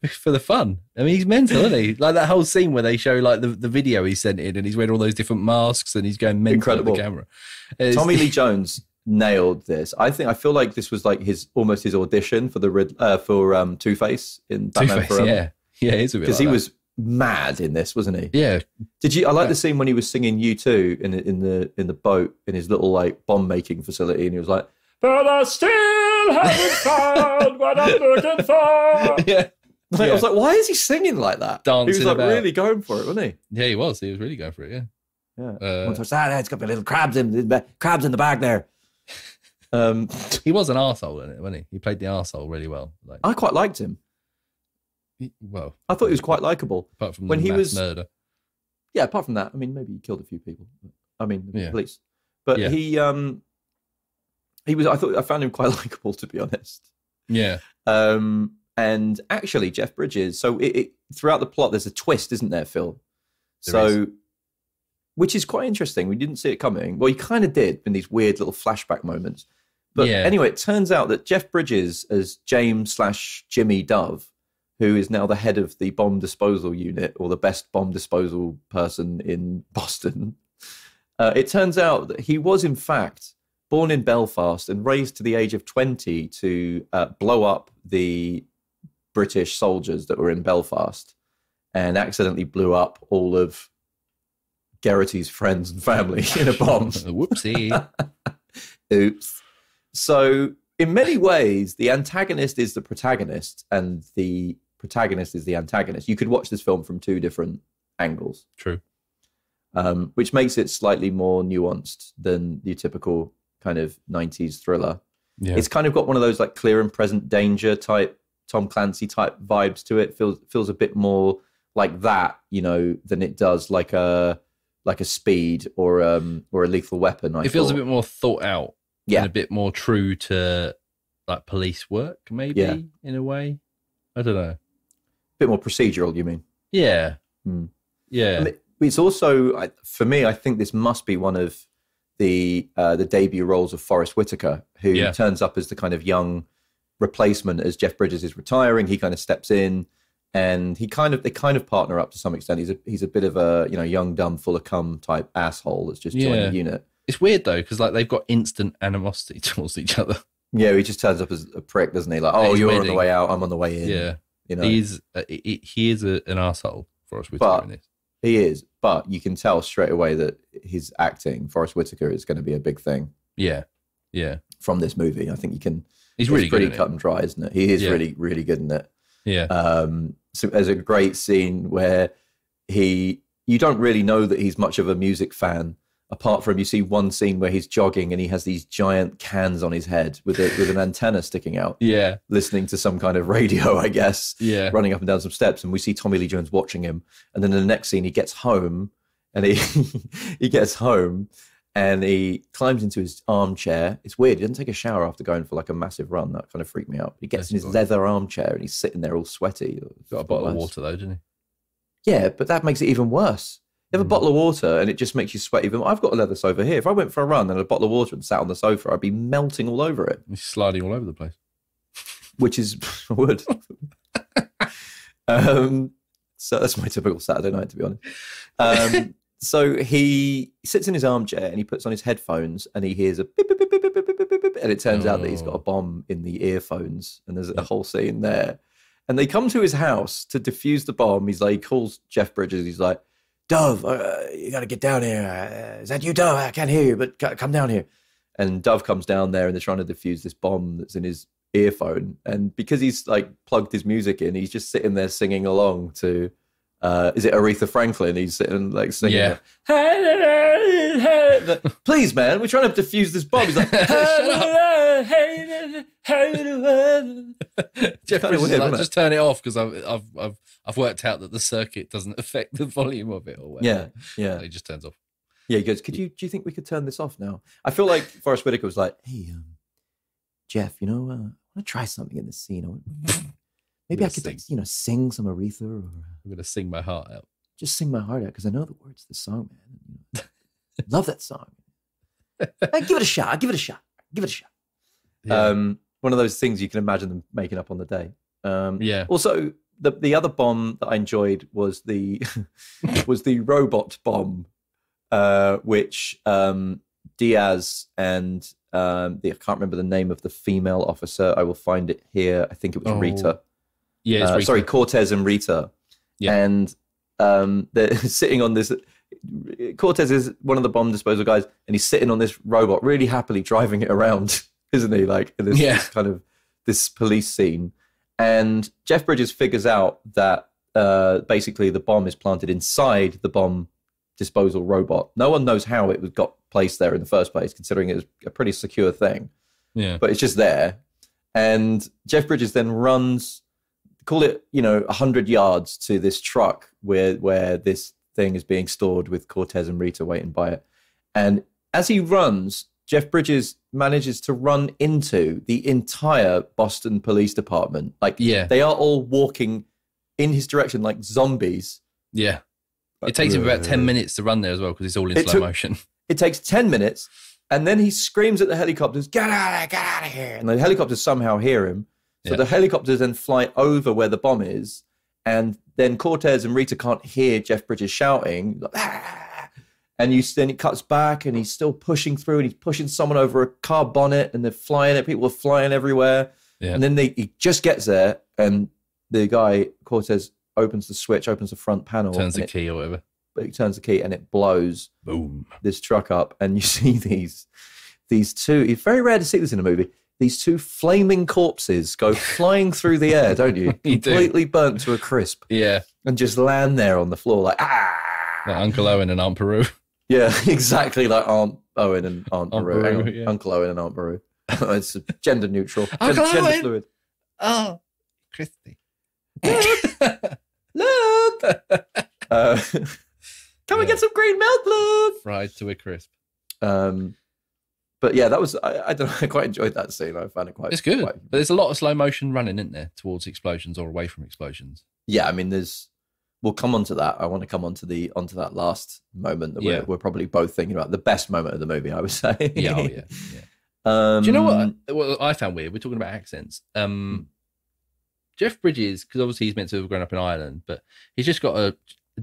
For the fun. I mean, he's mental, isn't he? Like that whole scene where they show like the video he sent in and he's wearing all those different masks and he's going mental at the camera. Tommy Lee Jones nailed this. I feel like this was like almost his audition for Two-Face in Batman Forever. Yeah, it's a bit because he was mad in this, wasn't he? Yeah. I like the scene when he was singing U2 in the boat in his little like bomb making facility, and he was like, "But I still haven't found what I'm looking for." Yeah. I was like, why is he singing like that? Dancing he was like about. Really going for it, wasn't he? Yeah, he was. He was really going for it. Yeah. Yeah. It's got little crabs in the bag there. He was an arsehole in it, wasn't he? He played the arsehole really well. Like, I quite liked him. Well, I thought he was quite likable. Apart from when he was murder. Yeah, apart from that, I mean, maybe he killed a few people. The police. But he was. I found him quite likable, to be honest. Yeah. And actually, Jeff Bridges. So throughout the plot, there's a twist, isn't there, Phil? Which is quite interesting. We didn't see it coming. Well, you kind of did in these weird little flashback moments. But anyway, it turns out that Jeff Bridges as James/Jimmy Dove, who is now the head of the bomb disposal unit or the best bomb disposal person in Boston. It turns out that he was, in fact, born in Belfast and raised to the age of 20 to blow up the British soldiers that were in Belfast and accidentally blew up all of Garrity's friends and family in a bomb. Whoopsie. Oops. So in many ways, the antagonist is the protagonist and the protagonist is the antagonist. You could watch this film from two different angles. True. Which makes it slightly more nuanced than the typical kind of 90s thriller. Yeah. It's kind of got one of those like clear and present danger type, Tom Clancy type vibes to it. Feels a bit more like that, than it does like a Speed or a Lethal Weapon. It feels a bit more thought out. Yeah. And a bit more true to like police work, maybe, in a way. I don't know. Bit more procedural, you mean? Yeah. Yeah. It's also, for me, I think this must be one of the debut roles of Forrest Whitaker, who turns up as the kind of young replacement as Jeff Bridges is retiring. He kind of steps in, and they kind of partner up to some extent. He's a bit of a young, dumb, full of cum type asshole that's just joined the unit. It's weird though, because like they've got instant animosity towards each other. Yeah, he just turns up as a prick, doesn't he? Like, oh, you're on the way out, I'm on the way in. Yeah, he is an asshole, Forrest Whitaker in this. He is, but you can tell straight away that his acting, Forrest Whitaker, is going to be a big thing. Yeah. From this movie, I think you can. He's really pretty good cut and dry, isn't it? He is really, really good in it. Yeah. So there's a great scene where you don't really know that he's much of a music fan. Apart from you see one scene where he's jogging and he has these giant cans on his head with an antenna sticking out. Yeah. Listening to some kind of radio, I guess. Yeah. Running up and down some steps. And we see Tommy Lee Jones watching him. And then in the next scene, he gets home and he gets home and he climbs into his armchair. It's weird. He doesn't take a shower after going for like a massive run. That kind of freaked me out. He gets in his leather armchair and he's sitting there all sweaty. Got a bottle of water though, didn't he? Yeah, but that makes it even worse. You have a bottle of water and it just makes you sweat even more. I've got a leather sofa here. If I went for a run and had a bottle of water and sat on the sofa, I'd be melting all over it. He's sliding all over the place. Which is, I would. So that's my typical Saturday night, to be honest. so he sits in his armchair and he puts on his headphones and he hears a beep, beep, beep, beep, beep, beep, beep, beep, and it turns out that he's got a bomb in the earphones, and there's a whole scene there. And they come to his house to defuse the bomb. He's like, he calls Jeff Bridges. He's like, Dove, you got to get down here. Is that you, Dove? I can't hear you, but come down here. And Dove comes down there and they're trying to defuse this bomb that's in his earphone. And because he's like plugged his music in, he's just sitting there singing along to, is it Aretha Franklin? He's sitting like singing. Yeah. Please, man, we're trying to defuse this bomb. He's like, shut up. Jeff Bridges is like, just turn it off because I've worked out that the circuit doesn't affect the volume of it or whatever. Yeah. So he just turns off. Yeah, he goes, do you think we could turn this off now? I feel like Forrest Whitaker was like, hey, Jeff, I want to try something in this scene. Maybe I could, sing some Aretha. Or, I'm going to sing my heart out. Just sing my heart out because I know the words to the song, man. Love that song. Give it a shot. Give it a shot. Yeah. One of those things you can imagine them making up on the day. Yeah. Also, the other bomb that I enjoyed was the robot bomb, which Diaz and I can't remember the name of the female officer. I will find it here. I think it was Rita. Yeah, it's Rita. Sorry, Cortez and Rita. Yeah. And they're sitting on this. Cortez is one of the bomb disposal guys, and he's sitting on this robot, really happily driving it around, isn't he? Like in this kind of this police scene. And Jeff Bridges figures out that basically the bomb is planted inside the bomb disposal robot. No one knows how it got placed there in the first place, considering it was a pretty secure thing. Yeah. But it's just there. And Jeff Bridges then runs, call it, 100 yards to this truck where this thing is being stored with Cortez and Rita waiting by it. And as he runs, Jeff Bridges manages to run into the entire Boston Police Department. They are all walking in his direction like zombies. Yeah. It takes him about 10 minutes to run there as well because it's all in slow motion. It takes 10 minutes, and then he screams at the helicopters, get out of here. And the helicopters somehow hear him. So the helicopters then fly over where the bomb is, and then Cortez and Rita can't hear Jeff Bridges shouting. And then it cuts back, and he's still pushing through, and he's pushing someone over a car bonnet, and they're flying it. People are flying everywhere. Yeah. And then he just gets there, and the guy, Cortez, opens the switch, opens the front panel. Turns the key or whatever. But he turns the key, and it blows this truck up. And you see these two, it's very rare to see this in a movie, these two flaming corpses go flying through the air, don't you? Completely burnt to a crisp. Yeah. And just land there on the floor like, Like Uncle Owen and Aunt Peru. Yeah, exactly like Aunt Owen and Aunt Peru. Uncle Owen and Aunt Peru. It's gender neutral. Gender fluid. Oh, Christy. Look! Come and get some green milk, look! Fried to a crisp. But yeah, that was, I don't know, I quite enjoyed that scene. I found it quite... It's good. But there's a lot of slow motion running, isn't there, towards explosions or away from explosions. Yeah, I mean, we'll come on to that. I want to come onto that last moment that we're probably both thinking about. The best moment of the movie, I would say. Yeah, oh yeah. Do you know what I found weird? We're talking about accents. Jeff Bridges, because obviously he's meant to have grown up in Ireland, but he's just got a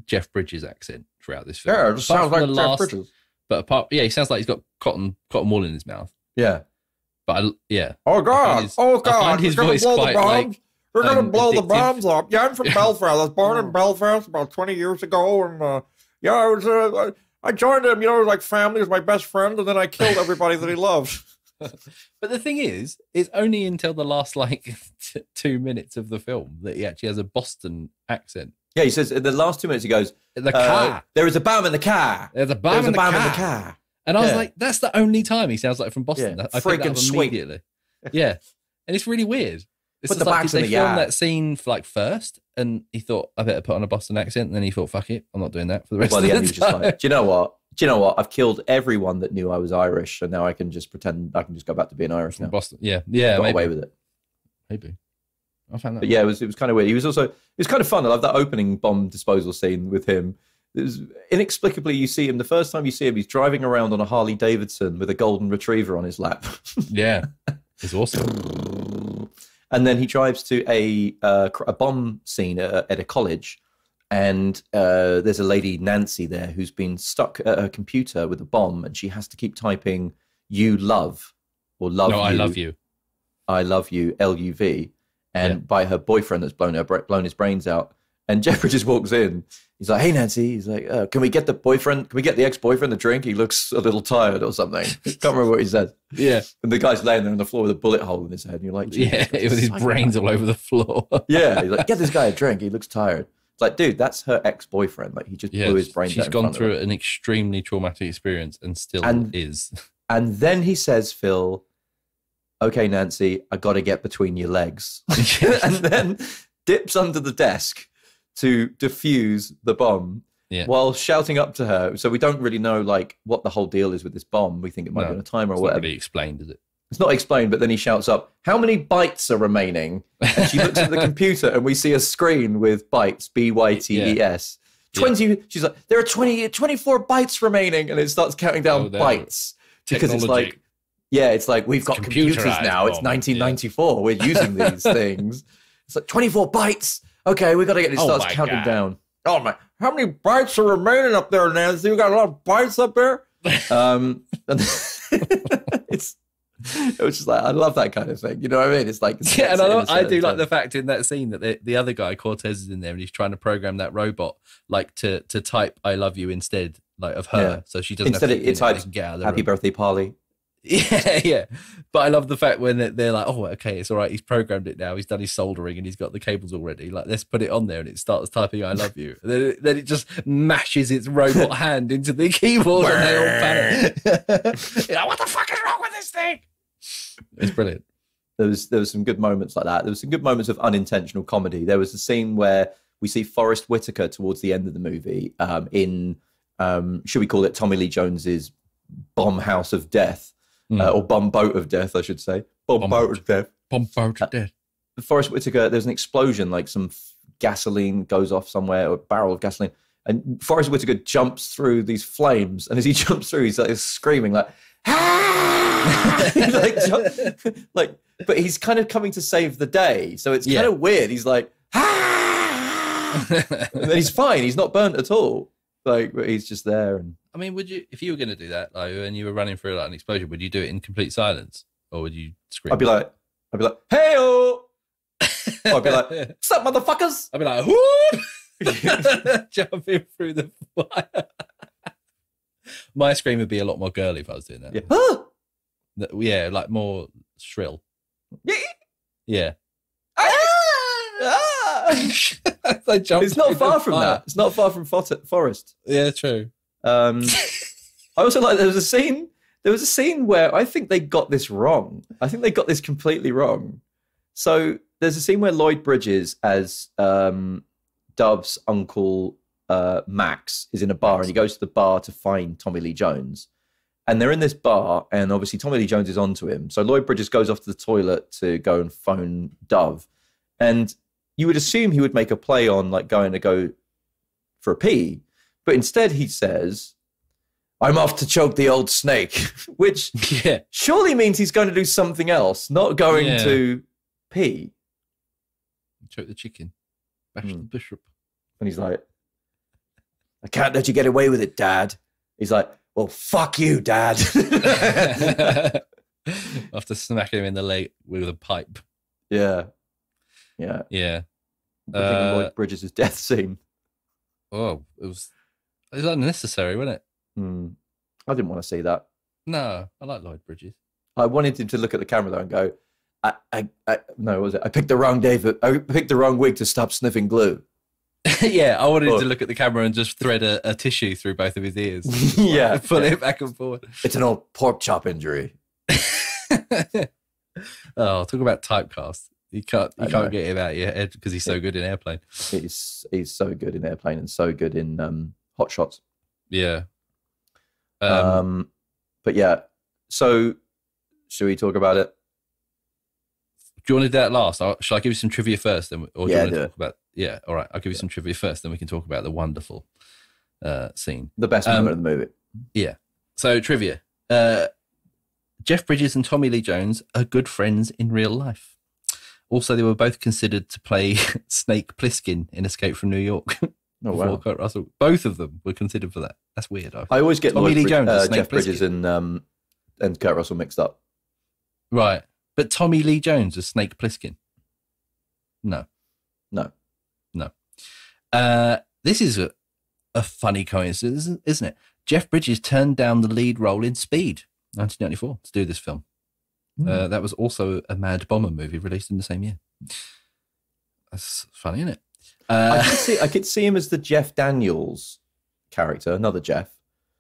Jeff Bridges accent throughout this film. Yeah, it sounds like Jeff Bridges. But he sounds like he's got cotton wool in his mouth. Yeah. But Oh God! I find his voice quite like... We're going to blow the bombs up. Yeah, I'm from Belfast. I was born in Belfast about 20 years ago. And I joined him, like family. He was my best friend. And then I killed everybody that he loved. But the thing is, it's only until the last 2 minutes of the film that he actually has a Boston accent. Yeah, he says in the last 2 minutes, he goes, the car. There is a bomb in the car. There's a bomb in the car. And I was like, that's the only time he sounds like from Boston. Yeah, I freaking sweet. Immediately. Yeah. And it's really weird. It's put the backs in the yard. They filmed that scene first, and he thought, I better put on a Boston accent. And then he thought, fuck it, I'm not doing that for the rest of the time. He was just like, do you know what? I've killed everyone that knew I was Irish, so now I can just pretend I can just go back to being Irish now. Boston, yeah, got away with it. Maybe. I found that. But yeah, it was kind of weird. It was kind of fun. I love that opening bomb disposal scene with him. It was, inexplicably, you see him the first time you see him. He's driving around on a Harley Davidson with a golden retriever on his lap. Yeah, it's awesome. And then he drives to a bomb scene at a college, And there's a lady, Nancy, there who's been stuck at her computer with a bomb, and she has to keep typing "you love" or "love you." I love you. I love you, LUV, and by her boyfriend that's blown his brains out. And Jeff Bridges walks in. He's like, "Hey, Nancy." He's like, "Can we get the boyfriend? Can we get the ex-boyfriend a drink? He looks a little tired or something." Can't remember what he said. Yeah. And the guy's laying there on the floor with a bullet hole in his head, and you're like, "Yeah, with his brains all over the floor." Yeah, he's like, "Get this guy a drink. He looks tired." It's like, dude, that's her ex-boyfriend. Like, he just blew his brains out. She's gone through an extremely traumatic experience and still is. And then he says, "Phil, okay, Nancy, I got to get between your legs," and then dips under the desk to defuse the bomb while shouting up to her. So we don't really know like what the whole deal is with this bomb. We think it might be on a timer or whatever. It's not really explained, is it? It's not explained, but then he shouts up, "How many bytes are remaining?" And she looks at the computer and we see a screen with bytes, BYTES. 20, she's like, "There are 24 bytes remaining," and it starts counting down bytes. Because it's like, it's like, we've got computers now. It's 1994. We're using these things. It's like 24 bytes. Okay, we got to get it. Starts counting down. Oh my! How many bytes are remaining up there, Nancy? You got a lot of bytes up there. And it was just like, I love that kind of thing. You know what I mean? It's like, and I do like the fact in that scene that the other guy, Cortez, is in there and he's trying to program that robot like to type "I love you" instead like of her, so she doesn't. Instead, have to, it types "Happy birthday, Polly." Yeah. But I love the fact when they're like, "Oh, okay, it's all right. He's programmed it now. He's done his soldering and he's got the cables already. Like, let's put it on there." And it starts typing "I love you." And then it just mashes its robot hand into the keyboard and they all panic. Like, what the fuck is wrong with this thing? It's brilliant. There was some good moments like that. There was some good moments of unintentional comedy. There was a scene where we see Forrest Whitaker towards the end of the movie in should we call it Tommy Lee Jones's bomb house of death. Or bomb boat of death, I should say. Bomb boat of death. Bomb boat of death. Forrest Whitaker, there's an explosion, like some gasoline goes off somewhere, or a barrel of gasoline. And Forrest Whitaker jumps through these flames. And as he jumps through, he's like screaming like, "Ah!" But he's kind of coming to save the day. So it's kind of weird. He's like, "Ah!" And then he's fine. He's not burnt at all. Like, but he's just there. And I mean, would you, if you were going to do that, like, and you were running through like an explosion, would you do it in complete silence, or would you scream? I'd be like, "Hey-o!" I'd be like, "What's up, motherfuckers?" I'd be like, "Whoo!" Jumping through the fire. My scream would be a lot more girly if I was doing that. Yeah, huh? Yeah, like more shrill. Yeah. It's not far from that. It's not far from Forest. Yeah, true. I also like there was a scene where I think they got this wrong. I think they got this completely wrong. So there's a scene where Lloyd Bridges as Dove's uncle Max is in a bar, and he goes to the bar to find Tommy Lee Jones. And they're in this bar, and obviously Tommy Lee Jones is onto him. So Lloyd Bridges goes off to the toilet to go and phone Dove. And you would assume he would make a play on like going to go for a pee. But instead he says, "I'm off to choke the old snake," which surely means he's going to do something else, not going to pee. Choke the chicken. Bash the bishop. And he's like, "I can't let you get away with it, Dad." He's like, "Well, fuck you, Dad." After smacking him in the leg with a pipe. Yeah. Lloyd Bridges' death scene. Oh, it was unnecessary, wasn't it? I didn't want to see that. No, I like Lloyd Bridges. I wanted him to look at the camera though and go, no, what was it? I picked the wrong I picked the wrong wig to stop sniffing glue. Yeah, I wanted him to look at the camera and just thread a tissue through both of his ears. Pull it back and forward. It's an old pork chop injury. Oh, talk about typecast. You can't get him out of your head because he's so good in Airplane. He's so good in Airplane and so good in Hot Shots. Yeah. But yeah, so should we talk about it? Do you want to do that last? Shall I give you some trivia first? Or do you want to talk about? Yeah, all right. I'll give you some trivia first, then we can talk about the wonderful scene. The best moment of the movie. Yeah. So trivia. Jeff Bridges and Tommy Lee Jones are good friends in real life. Also, they were both considered to play Snake Plissken in Escape from New York. Oh, before wow. Kurt Russell. Both of them were considered for that. That's weird. I always get Tommy Lee Jones as Snake Jeff Bridges Plissken. and Kurt Russell mixed up. Right. But Tommy Lee Jones as Snake Plissken? No. No. This is a funny coincidence, isn't it? Jeff Bridges turned down the lead role in Speed, 1994, to do this film. That was also a Mad Bomber movie released in the same year. That's funny, isn't it? I could see him as the Jeff Daniels character, another Jeff.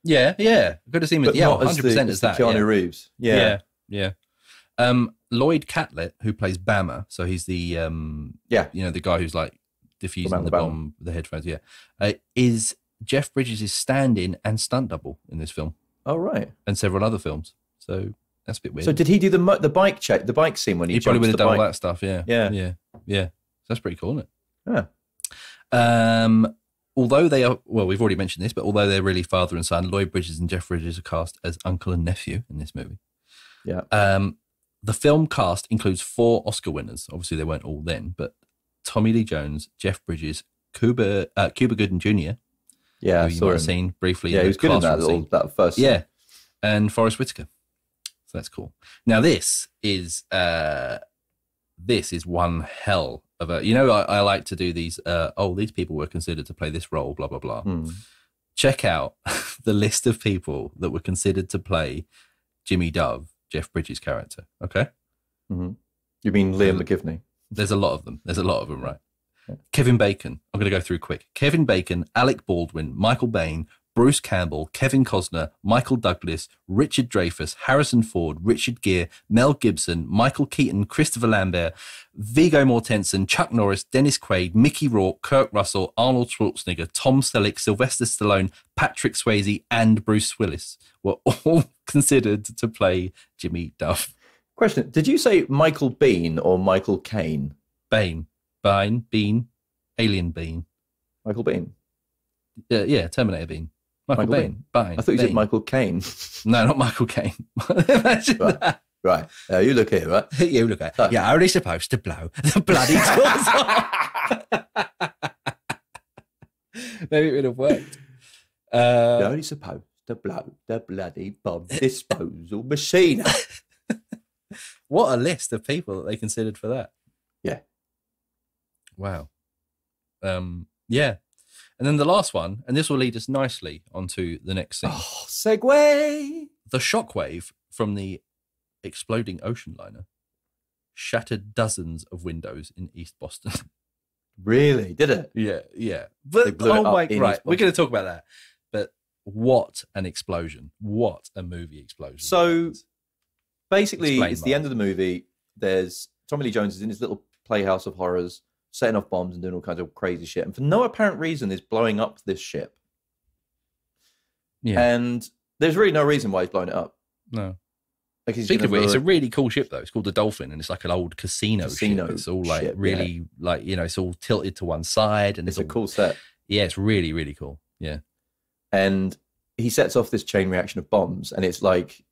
Yeah. Good to see him as 100% as that. Keanu Reeves. Yeah. Lloyd Catlett, who plays Bama, so he's the the guy who's like defusing the bomb, the headphones. Is Jeff Bridges' stand-in and stunt double in this film. Oh right, and several other films. So that's a bit weird. So did he do the bike check, the bike scene when he probably would have done bike? all that stuff? Yeah. So that's pretty cool, isn't it? Yeah. Although they are, well, we've already mentioned this, but although they're really father and son, Lloyd Bridges and Jeff Bridges are cast as uncle and nephew in this movie. Yeah. The film cast includes 4 Oscar winners. Obviously, they weren't all then, but Tommy Lee Jones, Jeff Bridges, Cuba Gooding Jr. Yeah, who you might have seen briefly. Yeah, he was good in that first. Yeah, and Forrest Whitaker. So that's cool. Now this is one hell of a. You know, I like to do these. These people were considered to play this role. Blah blah blah. Check out the list of people that were considered to play Jimmy Dove, Jeff Bridges' character. Okay. Mm-hmm. You mean Liam McGivney? There's a lot of them. Right? Yeah. Kevin Bacon. I'm going to go through quick. Kevin Bacon, Alec Baldwin, Michael Bain, Bruce Campbell, Kevin Costner, Michael Douglas, Richard Dreyfuss, Harrison Ford, Richard Gere, Mel Gibson, Michael Keaton, Christopher Lambert, Viggo Mortensen, Chuck Norris, Dennis Quaid, Mickey Rourke, Kirk Russell, Arnold Schwarzenegger, Tom Selleck, Sylvester Stallone, Patrick Swayze, and Bruce Willis were all considered to play Jimmy Dove. Question: did you say Michael Bean or Michael Caine? Bean, Alien Bean. Michael Bean. Yeah, Terminator Bean. Michael Bean. I thought you said Michael Caine. No, not Michael Caine. Imagine that. Right. You look here, right? You look at. You're only supposed to blow the bloody tools off. Maybe it would have worked. You're only supposed to blow the bloody bomb disposal machine. What a list of people that they considered for that. Yeah. Wow. Yeah. And then the last one, and this will lead us nicely onto the next scene. Oh, segue! The shockwave from the exploding ocean liner shattered dozens of windows in East Boston. Really? Did it? Yeah. But, oh my God, right, we're going to talk about that. But what an explosion. What a movie explosion. So, basically, it's the end of the movie. There's Tommy Lee Jones is in his little playhouse of horrors, setting off bombs and doing all kinds of crazy shit. And for no apparent reason is blowing up this ship. Yeah. And there's really no reason why he's blowing it up. No. Like speaking of which, it's a really cool ship, though. It's called the Dolphin, and it's like an old casino ship. It's all like ship, really, like, you know, it's all tilted to one side. And it's a cool set. Yeah, it's really, really cool. Yeah. And he sets off this chain reaction of bombs, and it's like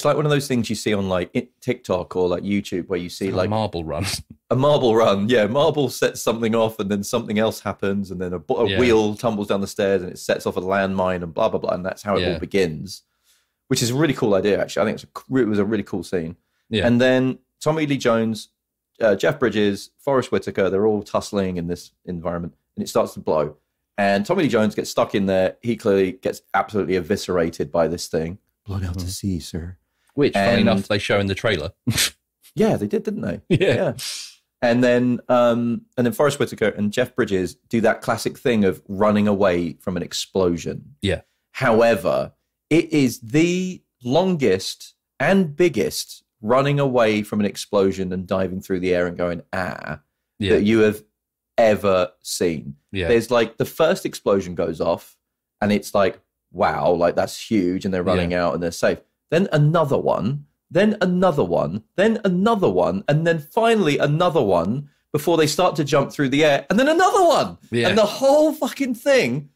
one of those things you see on like TikTok or like YouTube where you see like a marble run. A marble run, yeah. Marble sets something off and then something else happens and then a wheel tumbles down the stairs and it sets off a landmine and blah, blah, blah. And that's how it all begins, which is a really cool idea, actually. I think it was a really cool scene. Yeah. And then Tommy Lee Jones, Jeff Bridges, Forrest Whitaker, they're all tussling in this environment and it starts to blow. And Tommy Lee Jones gets stuck in there. He clearly gets absolutely eviscerated by this thing. Blown out to sea, sir. Which, funny enough, they show in the trailer. Yeah, they did, didn't they? Yeah. And then Forrest Whitaker and Jeff Bridges do that classic thing of running away from an explosion. Yeah. However, it is the longest and biggest running away from an explosion and diving through the air and going, that you have ever seen. Yeah. There's like the first explosion goes off and it's like, wow, like that's huge and they're running out and they're safe. Then another one. Then another one, then another one, and then finally another one before they start to jump through the air, and then another one. Yeah. And the whole fucking thing,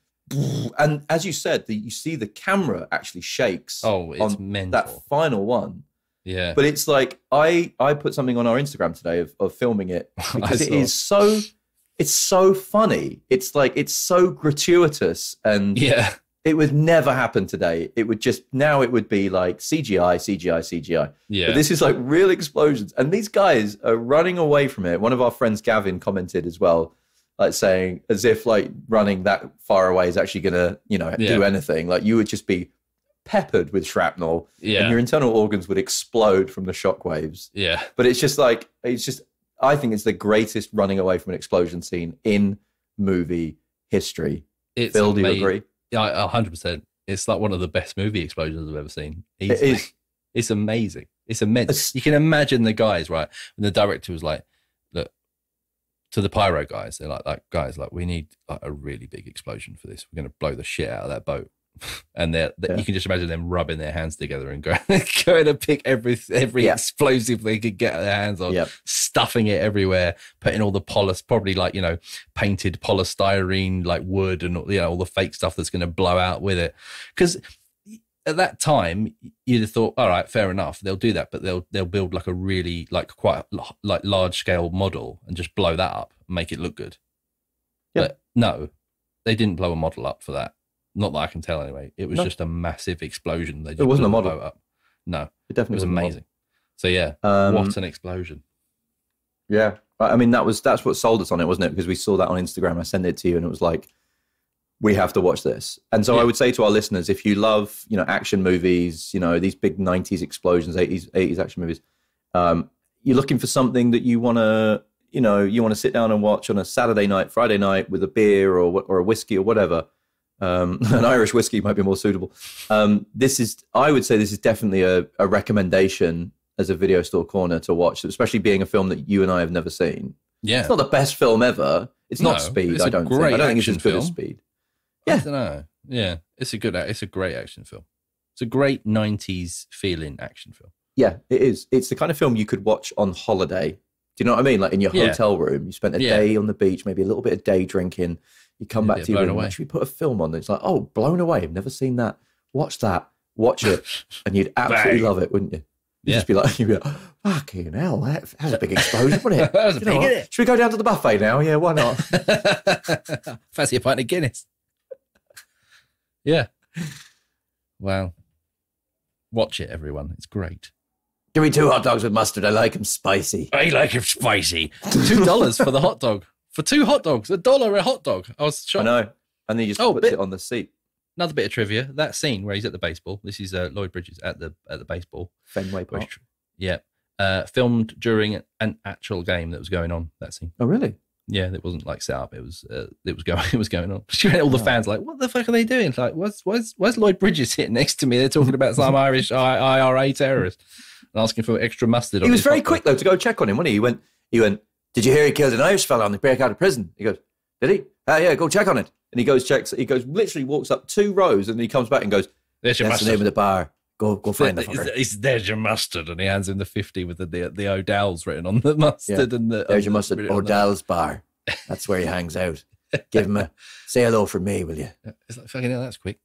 and as you said, you see the camera actually shakes. Oh, it's mental. That final one. Yeah. But it's like, I put something on our Instagram today of filming it, because it is so it's so funny. It's like, it's so gratuitous, and Yeah. it would never happen today. It would just, now it would be like CGI. Yeah. But this is like real explosions. And these guys are running away from it. One of our friends, Gavin, commented as well, like saying, as if like running that far away is actually going to, do anything. Like you would just be peppered with shrapnel, and your internal organs would explode from the shockwaves. Yeah. But it's just like, I think it's the greatest running away from an explosion scene in movie history. Phil, do you agree? Yeah, 100%. It's like one of the best movie explosions I've ever seen. It is. It's amazing. It's immense. You can imagine the guys, right? When the director was like, look, to the pyro guys, they're like, guys, like, we need like a really big explosion for this. We're going to blow the shit out of that boat. And you can just imagine them rubbing their hands together and going to pick every explosive they could get their hands on, stuffing it everywhere, putting all the probably like, painted polystyrene, like wood and all the fake stuff that's going to blow out with it. Because at that time, you'd have thought, all right, fair enough, they'll do that, but they'll build like a really like quite like large scale model and just blow that up and make it look good. Yep. But no, they didn't blow a model up for that. Not that I can tell anyway. It was just a massive explosion. They just it wasn't a model. Up. No, it definitely was amazing. So yeah, what an explosion. Yeah, I mean that's what sold us on it, wasn't it? Because we saw that on Instagram. I sent it to you, and it was like, we have to watch this. And so I would say to our listeners, if you love action movies, these big 90s explosions, 80s action movies, you're looking for something that you want to sit down and watch on a Saturday night, Friday night with a beer or a whiskey or whatever. An Irish whiskey might be more suitable. I would say this is definitely a recommendation as a video store corner to watch, especially being a film that you and I have never seen. Yeah. It's not the best film ever. It's not Speed, I don't think. I don't think it's as good as Speed. Yeah. I don't know. Yeah. It's a great action film. It's a great 90s feeling action film. Yeah, it is. It's the kind of film you could watch on holiday. Do you know what I mean? Like in your hotel room, you spent a day on the beach, maybe a little bit of day drinking. You come back to your room, should we put a film on? It's like, oh, Blown Away. I've never seen that. Watch it. And you'd absolutely love it, wouldn't you? You'd just be like, fucking hell, that was a big explosion, wasn't it? That was a big, isn't it? Should we go down to the buffet now? Yeah, why not? Fancy a pint of Guinness. Yeah. Wow. Watch it, everyone. It's great. Give me 2 hot dogs with mustard. I like them spicy. I like them spicy. $2 for the hot dog. For 2 hot dogs, $1 a hot dog. I was shocked. I know. And then he just puts it on the seat. Another bit of trivia. That scene where he's at the baseball. This is Lloyd Bridges at the baseball. Fenway Park. Yeah. Filmed during an actual game that was going on, that scene. Oh, really? Yeah, it wasn't like set up. It was going on. All the fans like, what the fuck are they doing? It's like, why's Lloyd Bridges sitting next to me? They're talking about some Irish IRA terrorist and asking for extra mustard. He was very quick though to go check on him, wasn't he? He went, did you hear he killed an Irish fella on the break out of prison? He goes, did he? Yeah, go check on it. And he literally walks up 2 rows and he comes back and goes, there's your mustard. The name of the bar. Go find the fucker. There's your mustard. And he hands him the 50 with the O'Dowell's written on the mustard. Yeah. There's your mustard. O'Dowell's bar. That's where he hangs out. Give him say hello from me, will you? It's like, fucking hell, that's quick.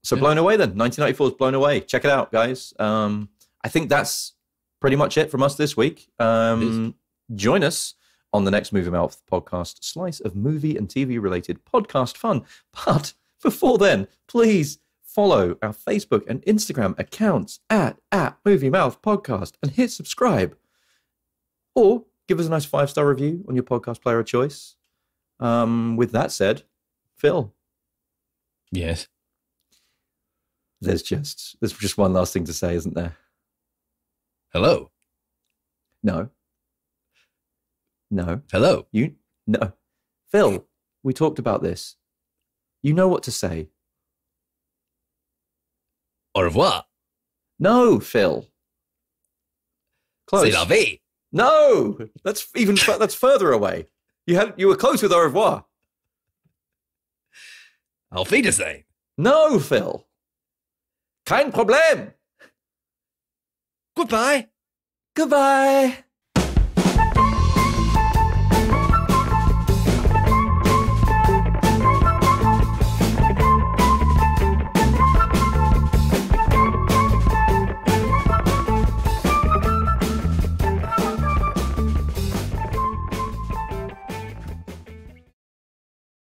So Blown Away then. 1994's Blown Away. Check it out, guys. I think that's pretty much it from us this week. Join us on the next Movie Mouth podcast, slice of movie and TV related podcast fun. But before then, please follow our Facebook and Instagram accounts at Movie Mouth Podcast and hit subscribe. Or give us a nice 5-star review on your podcast player of choice. With that said, Phil. Yes. There's just one last thing to say, isn't there? Hello. No. Hello. No. Phil, we talked about this. You know what to say. Au revoir. No, Phil. Close. C'est la vie. No, that's further away. You were close with au revoir. Auf Wiedersehen. No, Phil. Kein Problem. Goodbye. Goodbye.